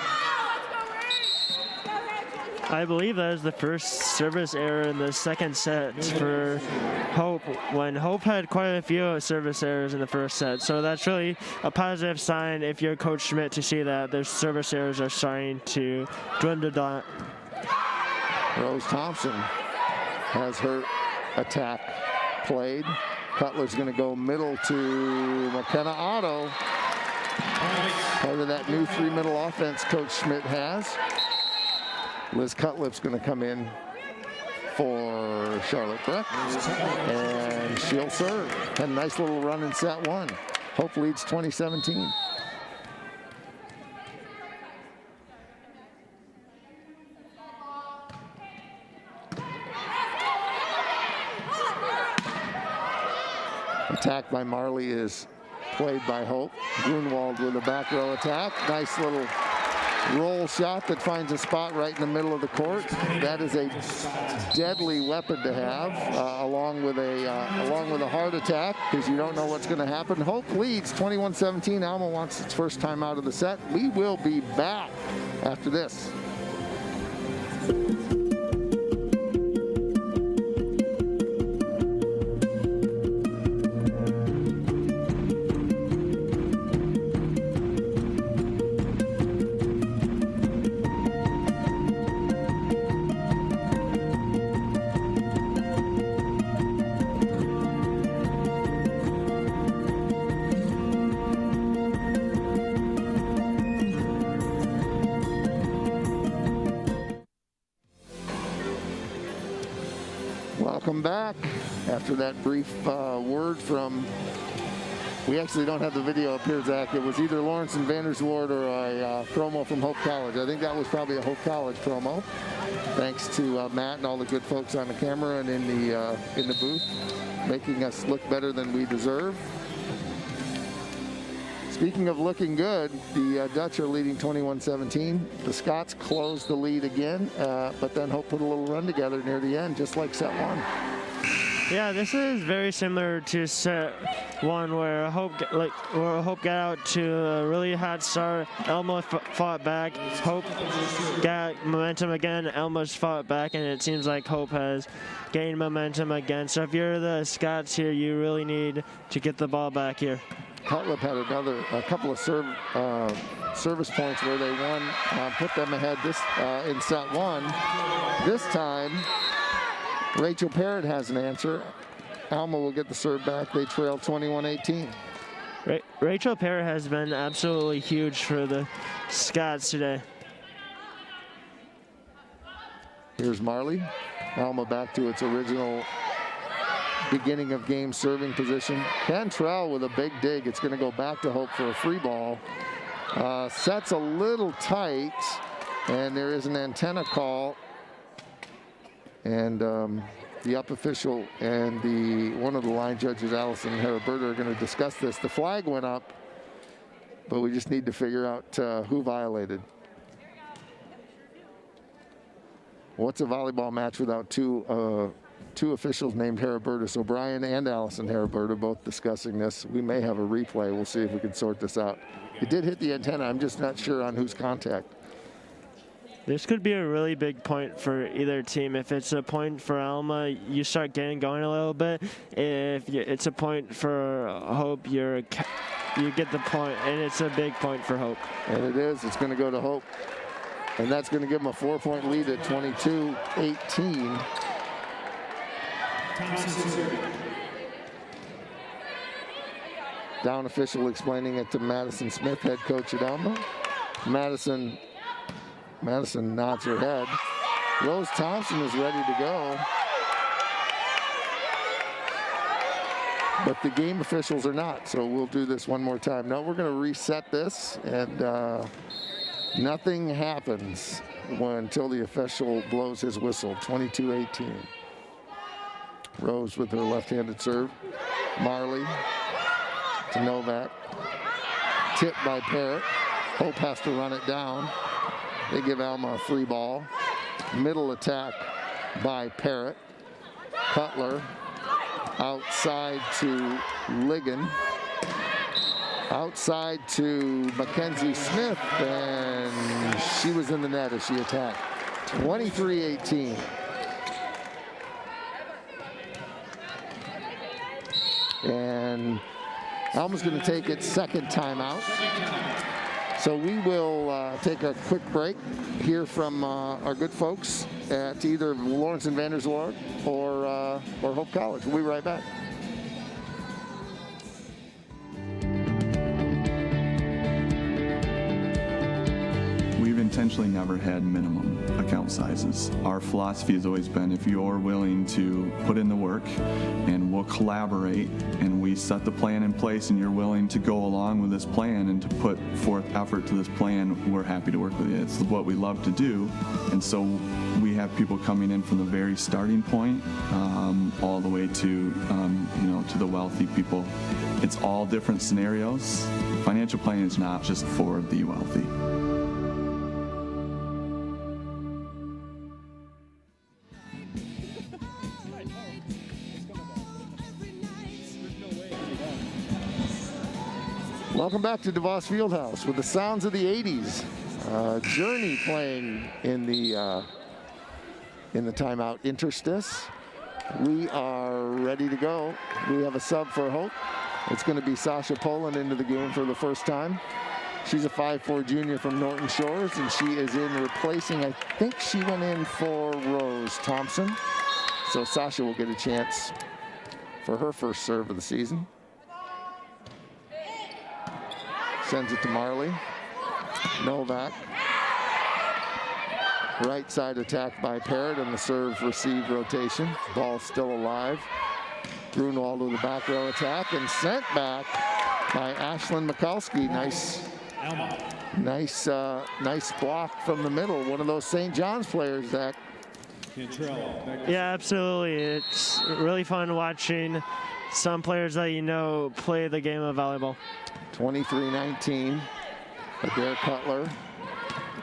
I believe that is the first service error in the second set for Hope, when Hope had quite a few service errors in the first set. So that's really a positive sign if you're Coach Schmidt to see that their service errors are starting to dwindle down. Rose Thompson has her attack played. Cutler's going to go middle to McKenna Otto. Part of that new 3 middle offense Coach Schmidt has. Liz Cutlip's going to come in for Charlotte Breck, and she'll serve. Had a nice little run in set 1. Hope leads 2017. Attack by Marley is played by Hope. Grunwald with a back row attack. Nice little roll shot that finds a spot right in the middle of the court. That is a deadly weapon to have, along with a heart attack, because you don't know what's going to happen. Hope leads 21-17. Alma wants its first time out of the set. We will be back after this. Welcome back. After that brief word from, we actually don't have the video up here, Zach. It was either Lawrence and Vanderswart or a promo from Hope College. I think that was probably a Hope College promo. Thanks to Matt and all the good folks on the camera and in the booth, making us look better than we deserve. Speaking of looking good, the Dutch are leading 21-17. The Scots closed the lead again, but then Hope put a little run together near the end, just like set 1. Yeah, this is very similar to set 1, where Hope got out to a really hot start. Alma fought back. Hope got momentum again. Alma's fought back, and it seems like Hope has gained momentum again. So if you're the Scots here, you really need to get the ball back here. Cutlip had a couple of service points where they won, put them ahead in set 1. This time, Rachel Parrott has an answer. Alma will get the serve back. They trail 21-18. Rachel Parrott has been absolutely huge for the Scots today. Here's Marley. Alma back to its original beginning of game serving position. Cantrell with a big dig. It's going to go back to Hope for a free ball. Set's a little tight, and there is an antenna call. And the up official and one of the line judges, Allison and Haraberta, are going to discuss this. The flag went up, but we just need to figure out who violated. What's a volleyball match without two officials named Haraberta? So Brian and Allison Haraberta both discussing this. We may have a replay. We'll see if we can sort this out. It did hit the antenna. I'm just not sure on whose contact. This could be a really big point for either team. If it's a point for Alma, you start getting going a little bit. If it's a point for Hope, you get the point, and it's a big point for Hope. And it is. It's going to go to Hope. And that's going to give them a 4-point lead at 22-18. Down official explaining it to Madison Smith, head coach at Alma. Madison nods her head. Rose Thompson is ready to go. But the game officials are not, so we'll do this one more time. No, we're going to reset this, and nothing happens until the official blows his whistle. 22-18. Rose with her left-handed serve. Marley to Novak. Tipped by Parrott. Hope has to run it down. They give Alma a free ball. Middle attack by Parrott. Cutler outside to Ligon. Outside to Mackenzie Smith, and she was in the net as she attacked. 23-18. And Alma's going to take its second timeout. So we will take a quick break, hear from our good folks at either Lawrence and Vanderswaard or Hope College. We'll be right back. We've intentionally never had minimum account sizes. Our philosophy has always been, if you're willing to put in the work and we'll collaborate and we set the plan in place and you're willing to go along with this plan and to put forth effort to this plan, we're happy to work with you. It's what we love to do. And so we have people coming in from the very starting point all the way to, to the wealthy people. It's all different scenarios. Financial planning is not just for the wealthy. Welcome back to DeVos Fieldhouse with the sounds of the 80s. Journey playing in the timeout interstice. We are ready to go. We have a sub for Hope. It's going to be Sasha Poland into the game for the first time. She's a 5'4" junior from Norton Shores, and she is in replacing, I think she went in for Rose Thompson. So Sasha will get a chance for her first serve of the season. Sends it to Marley. Novak. Right side attack by Parrott on the serve-receive rotation. Ball still alive. Grunwald with the back row attack and sent back by Ashlyn Mikulski. Nice block from the middle. One of those St. John's players, Zach. Yeah, absolutely. It's really fun watching some players that you know play the game of volleyball. 23-19. Adair Cutler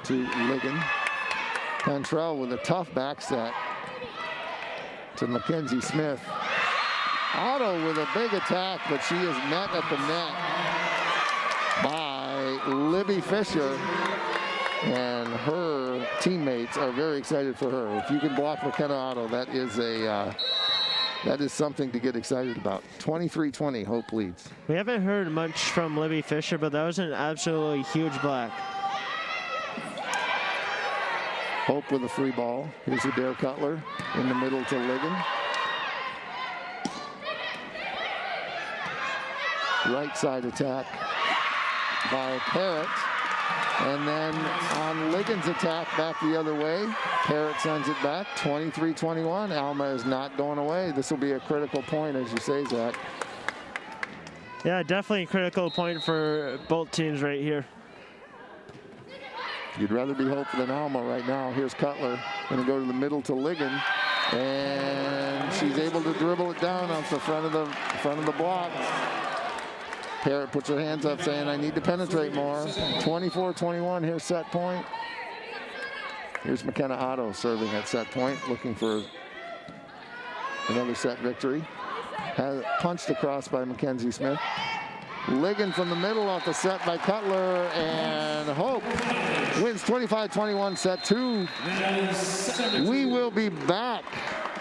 to Ligon. Cantrell with a tough back set to Mackenzie Smith. Otto with a big attack, but she is met at the net by Libby Fisher, and her teammates are very excited for her. If you can block McKenna Otto, that is something to get excited about. 23-20, Hope leads. We haven't heard much from Libby Fisher, but that was an absolutely huge block. Hope with a free ball. Here's Adair Cutler in the middle to Ligon. Right side attack by Parrott. And then on Ligon's attack back the other way, Parrott sends it back. 23-21. Alma is not going away. This will be a critical point, as you say, Zach. Yeah, definitely a critical point for both teams right here. You'd rather be Hope than Alma right now. Here's Cutler. Going to go to the middle to Ligon. And she's able to dribble it down off the front of the block. Parrott puts her hands up saying, I need to penetrate more. 24-21, here's set point. Here's McKenna Otto serving at set point, looking for another set victory. Has it punched across by Mackenzie Smith. Ligon from the middle off the set by Cutler, and Hope wins 25-21, set 2. We will be back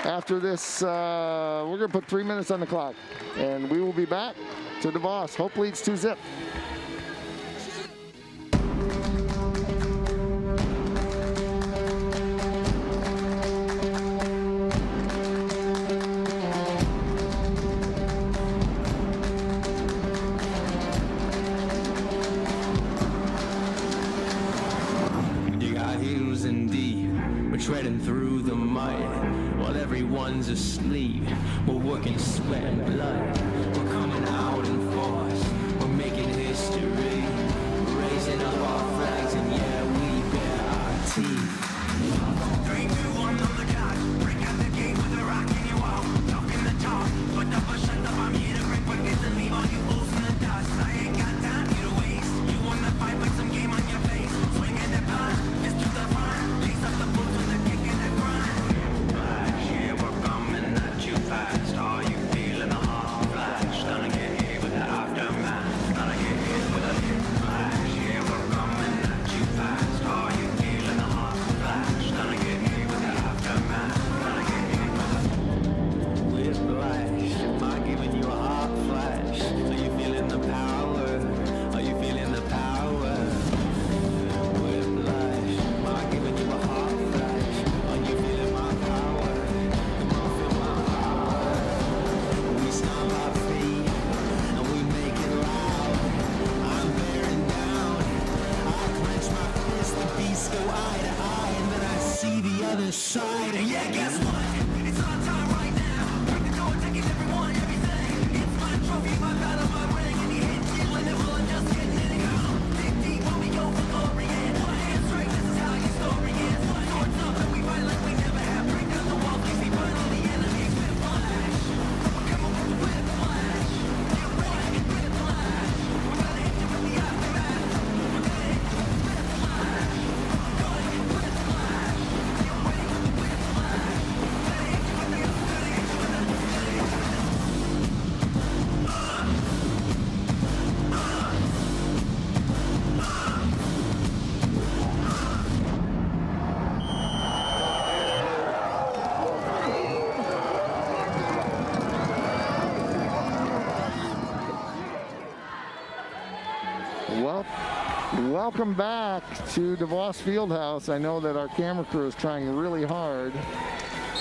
after this. We're going to put 3 minutes on the clock, and we will be back to DeVos. Hope leads 2-zip. Dig our heels in deep, we're treading through the mud while everyone's asleep. We're working sweat and blood. We're coming out in force. We're making history. We're raising up our flags, and yeah, we bear our teeth. 3, 2, 1 on the clock. Break out the gate with a rock in your wall. Talking the talk, but the push up. I'm here to break records and leave all you fools in the dust. I ain't got time for you to waste. You wanna fight with some game on your face. Swing at the punch, it's to the front. Lace up the boots with a kick and a grind. Yeah, we're coming at you fast. Are you feeling the hard fly? Well, welcome back to DeVos Fieldhouse. I know that our camera crew is trying really hard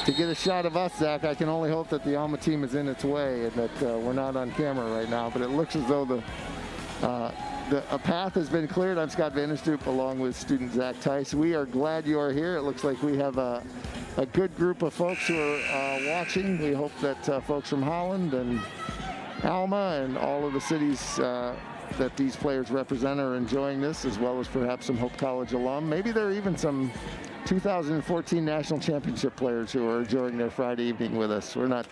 to get a shot of us, Zach. I can only hope that the Alma team is in its way and that we're not on camera right now, but it looks as though a path has been cleared. I'm Scott Vanderstoop along with student Zach Tice. We are glad you are here. It looks like we have a good group of folks who are watching. We hope that folks from Holland and Alma and all of the cities that these players represent are enjoying this, as well as perhaps some Hope College alum. Maybe there are even some 2014 National Championship players who are enjoying their Friday evening with us. We're not,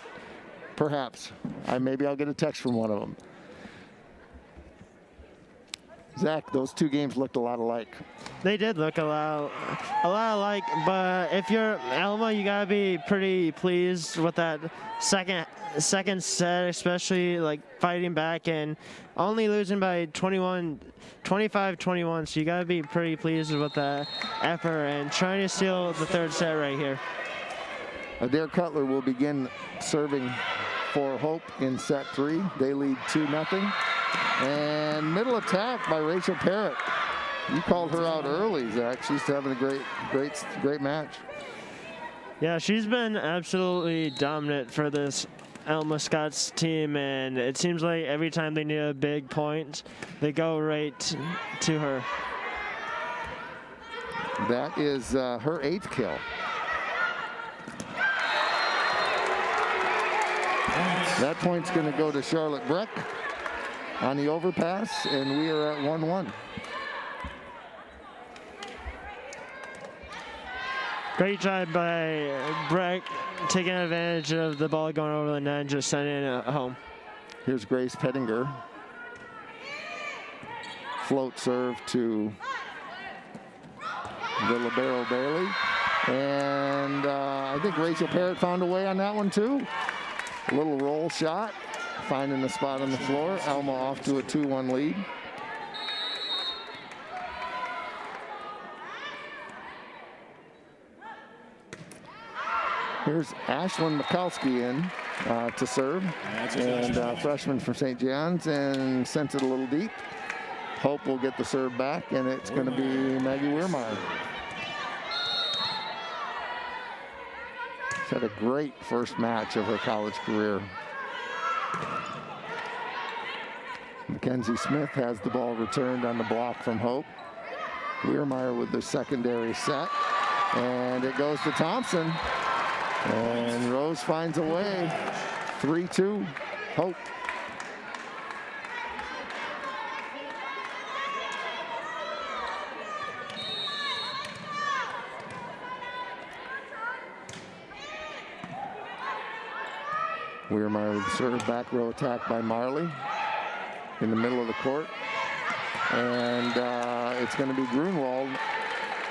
perhaps. Maybe I'll get a text from one of them. Zach, those two games looked a lot alike. They did look a lot alike, but if you're Alma, you gotta be pretty pleased with that second set, especially like fighting back and only losing by 25-21. So you gotta be pretty pleased with that effort and trying to steal the third set right here. Adair Cutler will begin serving for Hope in set 3. They lead 2-0. And middle attack by Rachel Parrott. You called her out early, Zach. She's having a great match. Yeah, she's been absolutely dominant for this Alma Scots team, and it seems like every time they need a big point, they go right to her. That is her 8th kill. That point's going to go to Charlotte Breck on the overpass, and we are at 1-1. Great job by Breck, taking advantage of the ball going over the net and just sending it home. Here's Grace Pettinger. Float serve to the libero Bailey. And I think Rachel Parrott found a way on that one too. A little roll shot, finding the spot on the floor. Alma off to a 2-1 lead. Here's Ashlyn Mikulski in to serve, and freshman from St. John's, and sent it a little deep. Hope will get the serve back, and it's going to be Maggie Weirmeyer. She's had a great first match of her college career. Mackenzie Smith has the ball returned on the block from Hope. Weirmeyer with the secondary set, and it goes to Thompson. And Rose finds a way. 3-2, Hope. Weirmeyer with the serve, back row attack by Marley in the middle of the court. And it's going to be Grunwald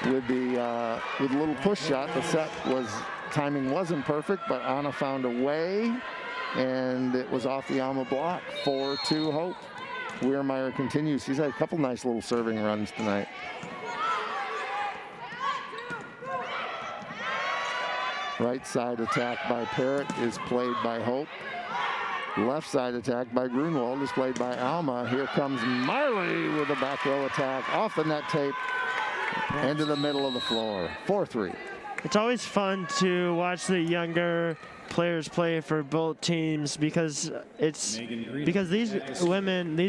with the little push shot. The set timing wasn't perfect, but Anna found a way, and it was off the Alma block. 4-2 Hope. Weirmeyer continues. He's had a couple nice little serving runs tonight. Right side attack by Parrott is played by Hope. Left side attack by Grunwald is played by Alma. Here comes Marley with a back row attack off the net tape into the middle of the floor. 4-3. It's always fun to watch the younger players play for both teams because these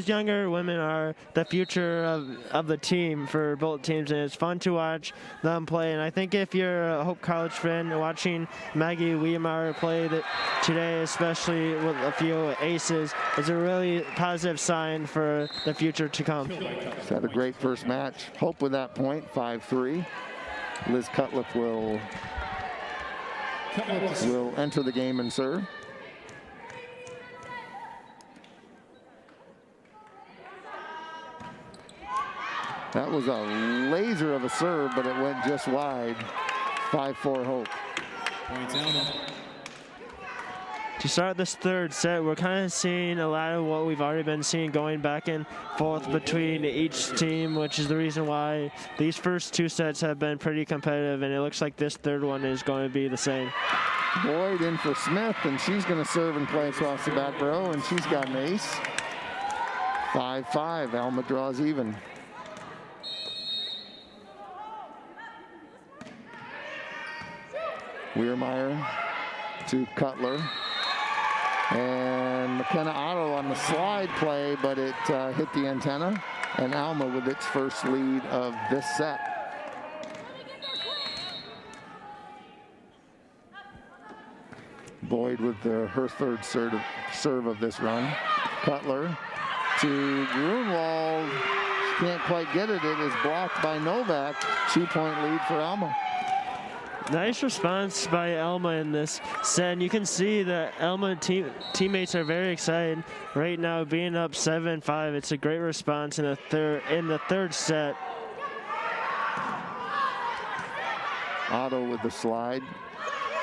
younger women are the future of the team for both teams, and it's fun to watch them play. And I think if you're a Hope College fan watching Maggie Weirmeyer play today, especially with a few aces, is a really positive sign for the future to come. She's had a great first match. Hope with that point, 5-3. Liz Cutliff will enter the game and serve. That was a laser of a serve, but it went just wide. 5-4 Hope. Points Alma. To start this third set, we're kind of seeing a lot of what we've already been seeing going back and forth between each team, which is the reason why these first two sets have been pretty competitive, and it looks like this third one is going to be the same. Boyd in for Smith, and she's going to serve and play across the back row, and she's got an ace. 5-5. Alma draws even. Weirmeyer to Cutler. And McKenna Otto on the slide play, but it hit the antenna. And Alma with its first lead of this set. Boyd with her third serve of this run. Cutler to Grunwald. She can't quite get it. It is blocked by Novak. 2-point lead for Alma. Nice response by Alma in this set. And you can see that Alma teammates are very excited right now, being up 7-5. It's a great response in the third set. Otto with the slide.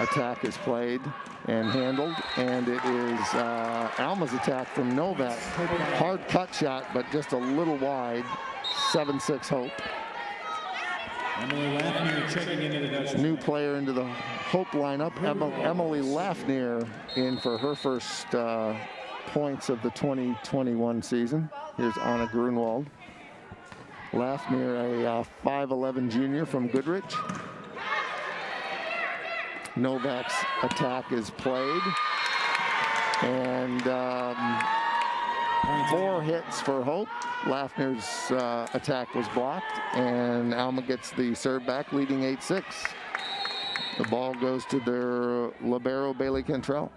Attack is played and handled, and it is Alma's attack from Novak. Hard cut shot, but just a little wide. 7-6 Hope. Emily Lafnir checking into the Dutch. New player into the Hope lineup, Emily Lafnir, in for her first points of the 2021 season. Here's Anna Grunwald. Lafnir, a 5'11 junior from Goodrich. Novak's attack is played. And 4 hits for Hope. Lafner's attack was blocked, and Alma gets the serve back, leading 8-6. The ball goes to their libero, Bailey Cantrell.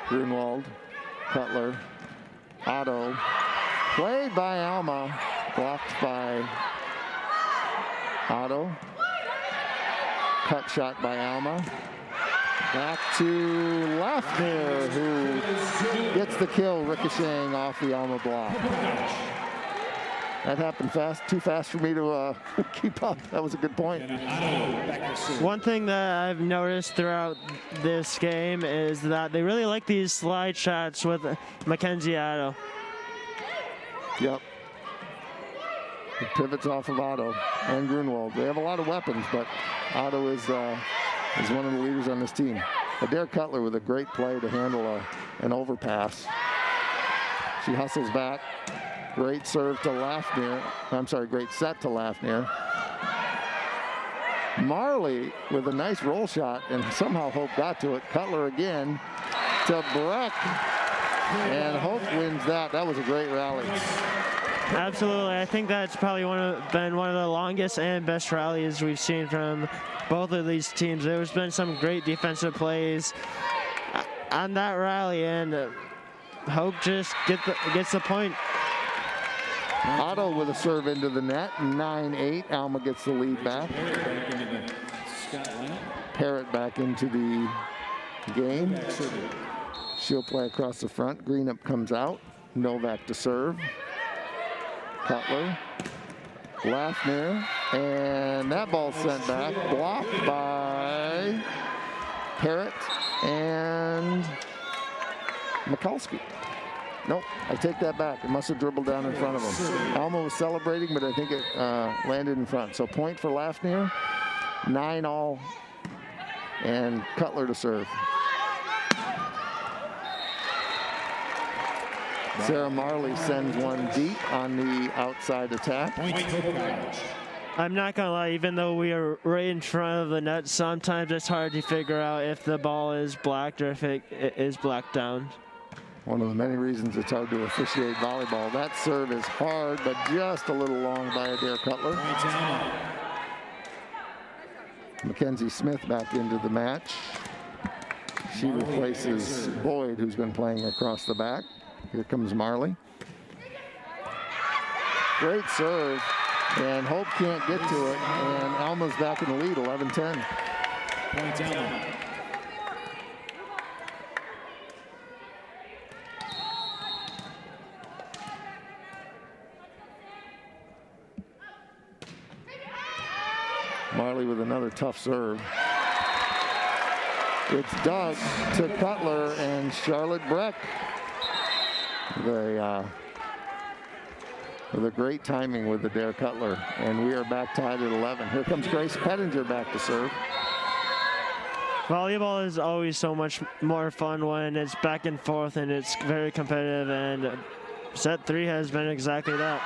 Grunwald, Cutler, Otto, played by Alma, blocked by Otto. Cut shot by Alma. Back to Lafnir, who gets the kill, ricocheting off the Alma block. That happened fast, too fast for me to keep up. That was a good point. One thing that I've noticed throughout this game is that they really like these slide shots with Mackenzie Otto. Yep. It pivots off of Otto and Grunwald. They have a lot of weapons, but Otto is one of the leaders on this team. Adair Cutler with a great play to handle an overpass. She hustles back. Great serve to Lafnir. I'm sorry, great set to Lafnir. Marley with a nice roll shot, and somehow Hope got to it. Cutler again to Breck, and Hope wins that. That was a great rally. Absolutely. I think that's probably been one of the longest and best rallies we've seen from both of these teams. There's been some great defensive plays on that rally, and Hope just gets the point. Otto with a serve into the net, 9-8. Alma gets the lead back. Parrott back into the game. She'll play across the front. Greenup comes out. Novak to serve. Cutler, Lafnir, and that ball sent back, blocked by Parrott and Mikulski. Nope, I take that back. It must have dribbled down in front of him. Alma was celebrating, but I think it landed in front. So point for Lafnir, 9-all, and Cutler to serve. Sarah Marley sends one deep on the outside attack. I'm not going to lie, even though we are right in front of the net, sometimes it's hard to figure out if the ball is blocked or if it is blocked down. One of the many reasons it's hard to officiate volleyball. That serve is hard, but just a little long by Adair Cutler. Mackenzie Smith back into the match. She replaces Boyd, who's been playing across the back. Here comes Marley. Great serve, and Hope can't get to it, and Alma's back in the lead, 11-10. Point Alma. Marley with another tough serve. It's dug to Cutler and Charlotte Breck. With a great timing with Adair Cutler, and we are back tied at 11. Here comes Grace Pettinger back to serve. Volleyball is always so much more fun when it's back and forth and it's very competitive, and set 3 has been exactly that.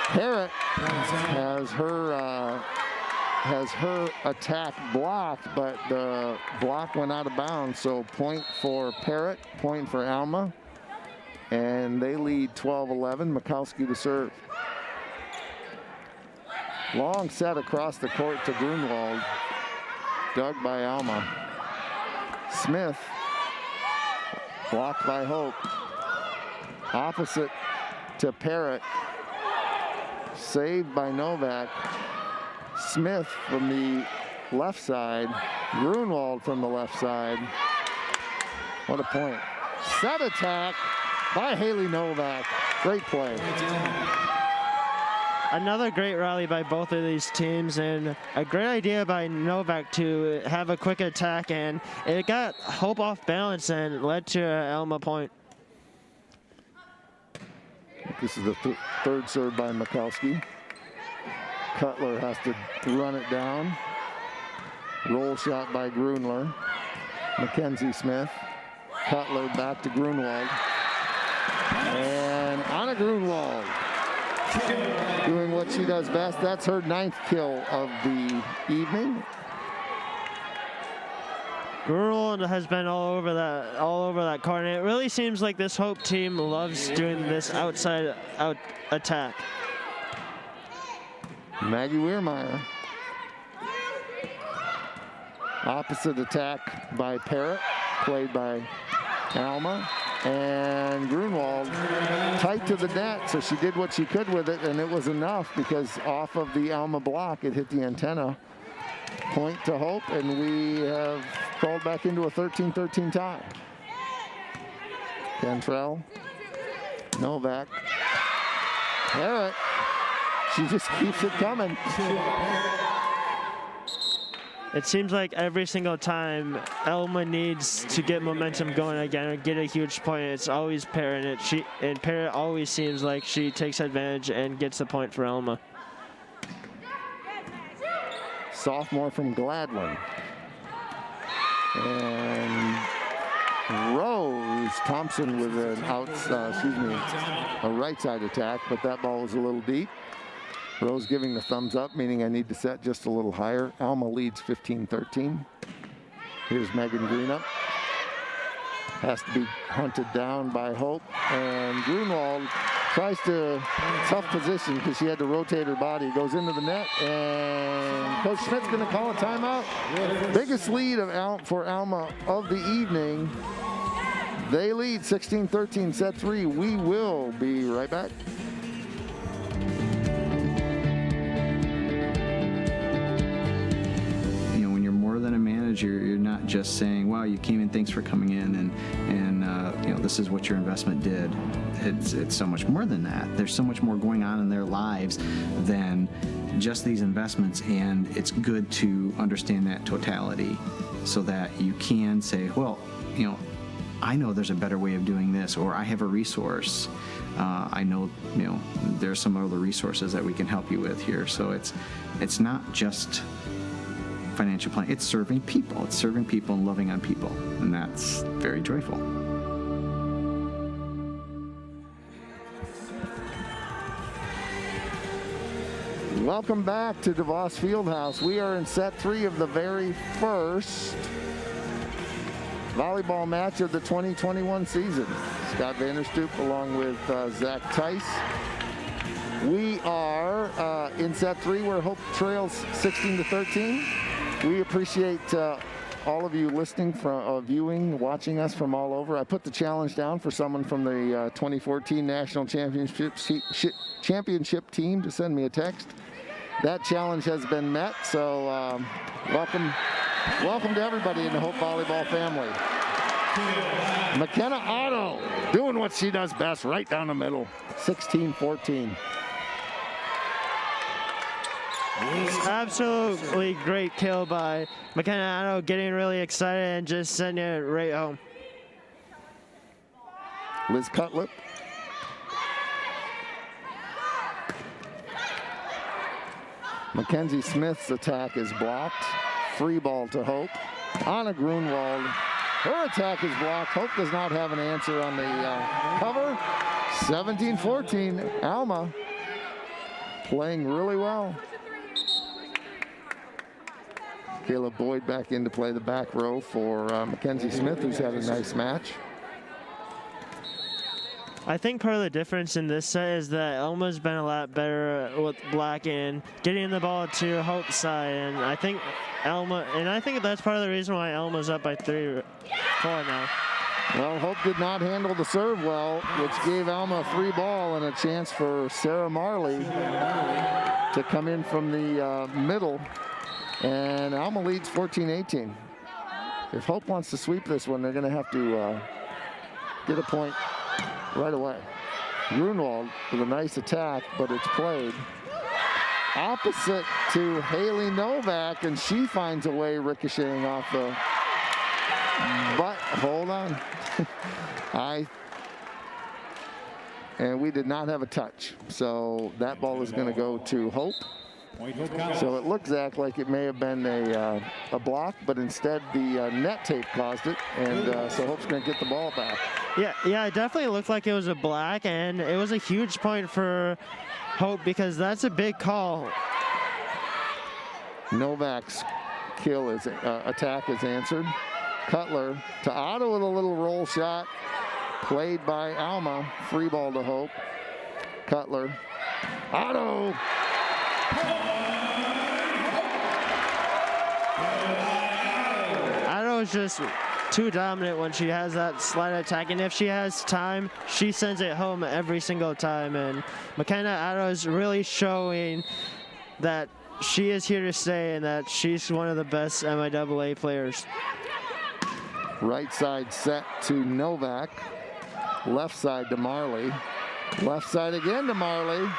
Parrott has her attack blocked, but the block went out of bounds. So point for Parrott, point for Alma. And they lead 12-11. Mikowski to serve. Long set across the court to Grunwald. Dug by Alma. Smith. Blocked by Hope. Opposite to Parrott. Saved by Novak. Smith from the left side. Grunwald from the left side. What a point. Set attack by Haley Novak. Great play. Another great rally by both of these teams, and a great idea by Novak to have a quick attack, and it got Hope off balance and led to an Alma point. This is the third serve by Mikowski. Cutler has to run it down. Roll shot by Grunler. Mackenzie Smith. Cutler back to Grunwald. And Anna Grunwald doing what she does best. That's her 9th kill of the evening. Grunwald has been all over that court, and it really seems like this Hope team loves doing this outside attack. Maggie Weirmeyer. Opposite attack by Parrott, played by Alma. And Grunwald tight to the net, so she did what she could with it, and it was enough because off of the Alma block, it hit the antenna. Point to Hope, and we have crawled back into a 13-13 tie. Cantrell, Novak, Parrott. She just keeps it coming. It seems like every single time Alma needs to get momentum going again or get a huge point, it's always Parrott. And Parrott always seems like she takes advantage and gets the point for Alma. Sophomore from Gladwin. And Rose Thompson with an a right side attack, but that ball was a little deep. Rose giving the thumbs up, meaning I need to set just a little higher. Alma leads 15-13. Here's Megan Greenup. Has to be hunted down by Hope. And Grunwald tries to, tough position because she had to rotate her body. Goes into the net, and Coach Schmidt's going to call a timeout. Biggest lead for Alma of the evening. They lead 16-13, set 3. We will be right back. You're not just saying, wow, you came in, thanks for coming in, and this is what your investment did. It's so much more than that. There's so much more going on in their lives than just these investments, and it's good to understand that totality so that you can say, well, I know there's a better way of doing this, or I have a resource. I know, there's some other resources that we can help you with here. So it's not just financial plan. It's serving people. It's serving people and loving on people, and that's very joyful. Welcome back to DeVos Fieldhouse. We are in set 3 of the very first volleyball match of the 2021 season. Scott Vanderstoop along with Zach Tice. We are in set 3 where Hope trails 16-13. We appreciate all of you listening, viewing, watching us from all over. I put the challenge down for someone from the 2014 National Championship team to send me a text. That challenge has been met, so welcome to everybody in the Hope Volleyball family. McKenna Otto doing what she does best, right down the middle, 16-14. Absolutely great kill by McKenna Otto, getting really excited and just sending it right home. Liz Cutlip. Mackenzie Smith's attack is blocked. Free ball to Hope. Anna Grunwald. Her attack is blocked. Hope does not have an answer on the cover. 17-14. Alma playing really well. Caleb Boyd back in to play the back row for Mackenzie Smith, who's had a nice match. I think part of the difference in this set is that Alma's been a lot better with black and getting the ball to Hope's side, and I think that's part of the reason why Alma's up by 3-4 now. Well, Hope did not handle the serve well, which gave Alma a free ball and a chance for Sarah Marley to come in from the middle, and Alma leads 14-18. If Hope wants to sweep this one, they're going to have to get a point right away. Grunwald with a nice attack, but it's played opposite to Haley Novak, and she finds a way ricocheting off the, but hold on. And we did not have a touch. So that ball is going to go to Hope. So it looks, Zach, like it may have been a block, but instead the net tape caused it, and so Hope's going to get the ball back. Yeah, it definitely looked like it was a black, and it was a huge point for Hope because that's a big call. Novak's kill is attack is answered. Cutler to Otto with a little roll shot, played by Alma. Free ball to Hope. Cutler. Otto. Otto's just too dominant when she has that slide attack, and if she has time, she sends it home every single time. And McKenna Otto is really showing that she is here to stay and that she's one of the best MIAA players. Right side set to Novak. Left side to Marley. Left side again to Marley.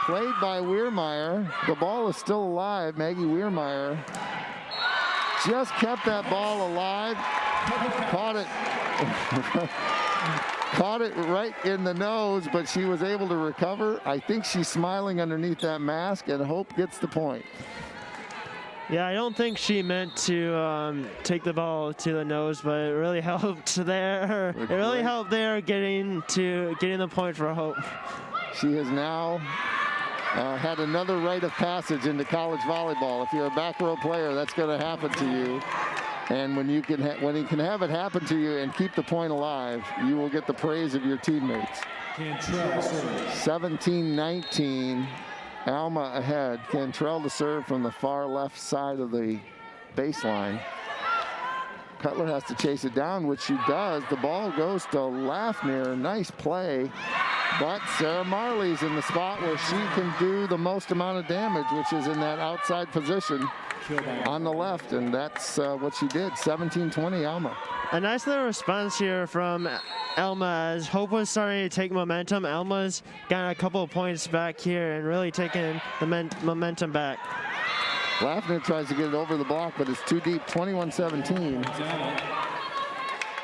Played by Weirmeyer. The ball is still alive. Maggie Weirmeyer just kept that ball alive. Caught it right in the nose, but she was able to recover. I think she's smiling underneath that mask, and Hope gets the point. Yeah, I don't think she meant to take the ball to the nose, but it really helped there. It really helped there getting the point for Hope. She has now had another rite of passage into college volleyball. If you're a back row player, that's going to happen to you. And when you can have it happen to you and keep the point alive, you will get the praise of your teammates. 17-19. Alma ahead. Cantrell to serve from the far left side of the baseline. Cutler has to chase it down, which she does. The ball goes to Lafnir. Nice play. But Sarah Marley's in the spot where she can do the most amount of damage, which is in that outside position on the left, and that's what she did. 17-20 Alma. A nice little response here from Alma as Hope was starting to take momentum. Alma's got a couple of points back here and really taking the momentum back. Lafner tries to get it over the block, but it's too deep. 21-17.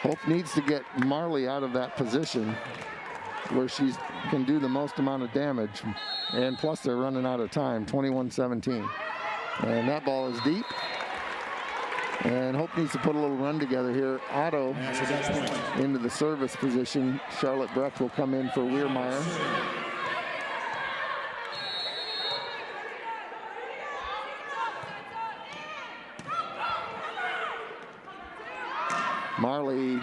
Hope needs to get Marley out of that position where she can do the most amount of damage. And plus they're running out of time. 21-17. And that ball is deep. And Hope needs to put a little run together here. Otto into the service position. Charlotte Brecht will come in for Weirmeyer. Marley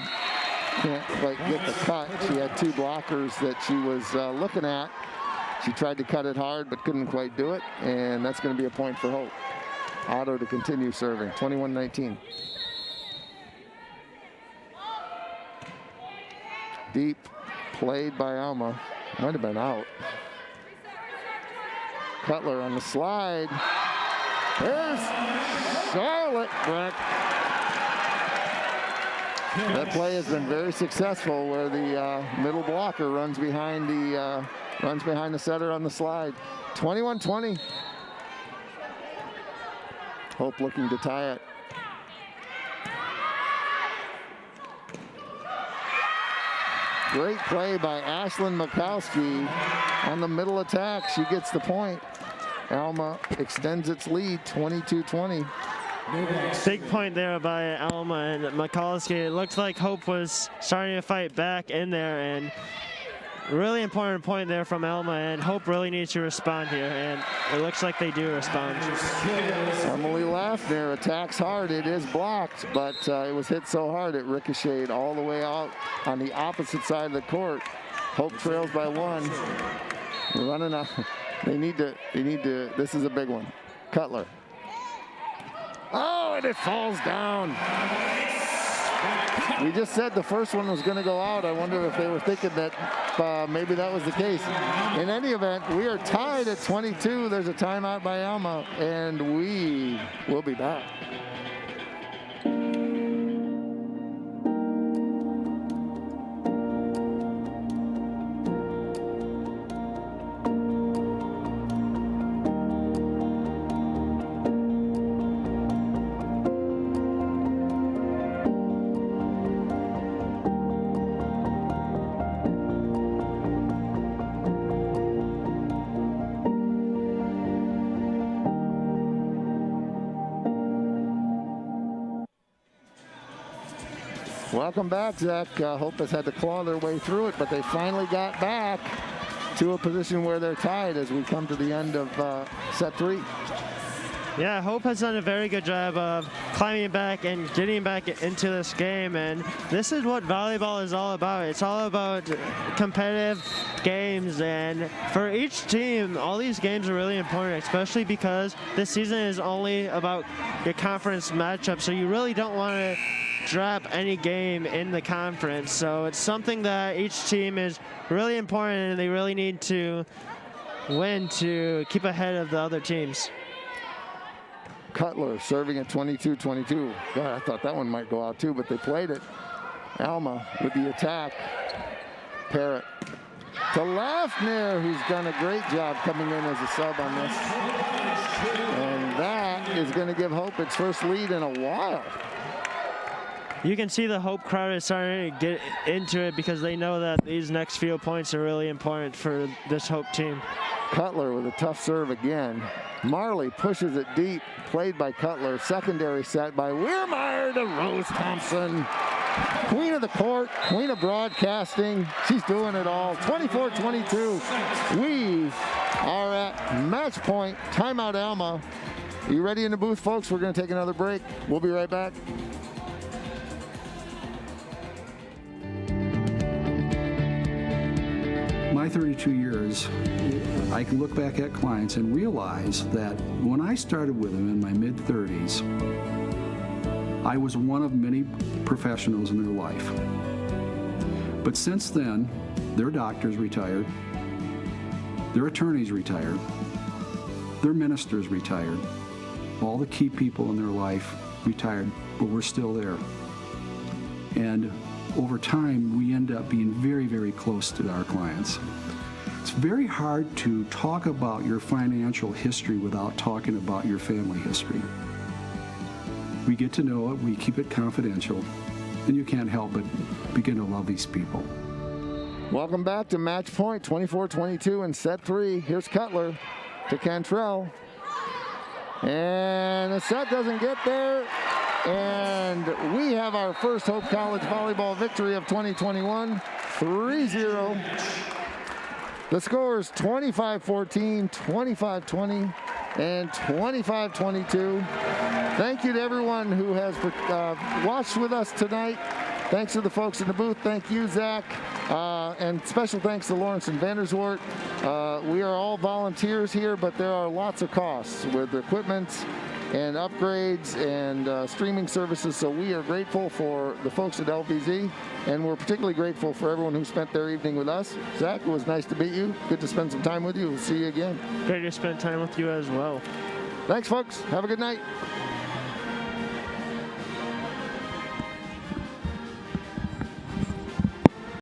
can't quite get the cut. She had two blockers that she was looking at. She tried to cut it hard but couldn't quite do it, and that's going to be a point for Hope. Otto to continue serving. 21-19. Deep, played by Alma. Might have been out. Cutler on the slide. There's Charlotte Brecht. That play has been very successful where the middle blocker runs behind the setter on the slide. 21-20. Hope looking to tie it. Great play by Ashlyn Mikowski on the middle attack. She gets the point. Alma extends its lead, 22-20. Big point there by Alma and Mikulski. It looked like Hope was starting to fight back in there, and really important point there from Alma, and Hope really needs to respond here, and it looks like they do respond. Emily Laffner attacks hard. It is blocked, but it was hit so hard it ricocheted all the way out on the opposite side of the court. Hope trails by 1. We're running out. They need to, this is a big one. Cutler. Oh, and it falls down. We just said the first one was going to go out. I wonder if they were thinking that maybe that was the case. In any event, we are tied at 22. There's a timeout by Alma, and we will be back. Welcome back, Zach. Hope has had to claw their way through it, but they finally got back to a position where they're tied as we come to the end of set 3. Yeah, Hope has done a very good job of climbing back and getting back into this game, and this is what volleyball is all about. It's all about competitive games, and for each team, all these games are really important, especially because this season is only about your conference matchup, so you really don't want to drop any game in the conference. So it's something that each team is really important, and they really need to win to keep ahead of the other teams. Cutler serving at 22-22. God, I thought that one might go out too, but they played it. Alma with the attack. Parrott to Laffner, who's done a great job coming in as a sub on this. And that is going to give Hope its first lead in a while. You can see the Hope crowd is starting to get into it because they know that these next few points are really important for this Hope team. Cutler with a tough serve again. Marley pushes it deep, played by Cutler. Secondary set by Weirmeyer to Rose Thompson. Queen of the court, queen of broadcasting. She's doing it all. 24-22. We are at match point. Timeout, Alma. Are you ready in the booth, folks? We're going to take another break. We'll be right back. My 32 years, I can look back at clients and realize that when I started with them in my mid-30s, I was one of many professionals in their life. But since then, their doctors retired, their attorneys retired, their ministers retired, all the key people in their life retired, but we're still there. And over time, we end up being very, very close to our clients. It's very hard to talk about your financial history without talking about your family history. We get to know it, we keep it confidential, and you can't help but begin to love these people. Welcome back to match point, 24-22 in set 3. Here's Cutler to Cantrell. And the set doesn't get there. And we have our first Hope College volleyball victory of 2021, 3-0. The scores 25-14, 25-20, and 25-22. Thank you to everyone who has watched with us tonight. Thanks to the folks in the booth. Thank you, Zach. And special thanks to Lawrence and Vanderswart. We are all volunteers here, but there are lots of costs with equipment and upgrades and streaming services. So we are grateful for the folks at LVZ, and we're particularly grateful for everyone who spent their evening with us. Zach, it was nice to meet you. Good to spend some time with you. We'll see you again. Great to spend time with you as well. Thanks, folks. Have a good night.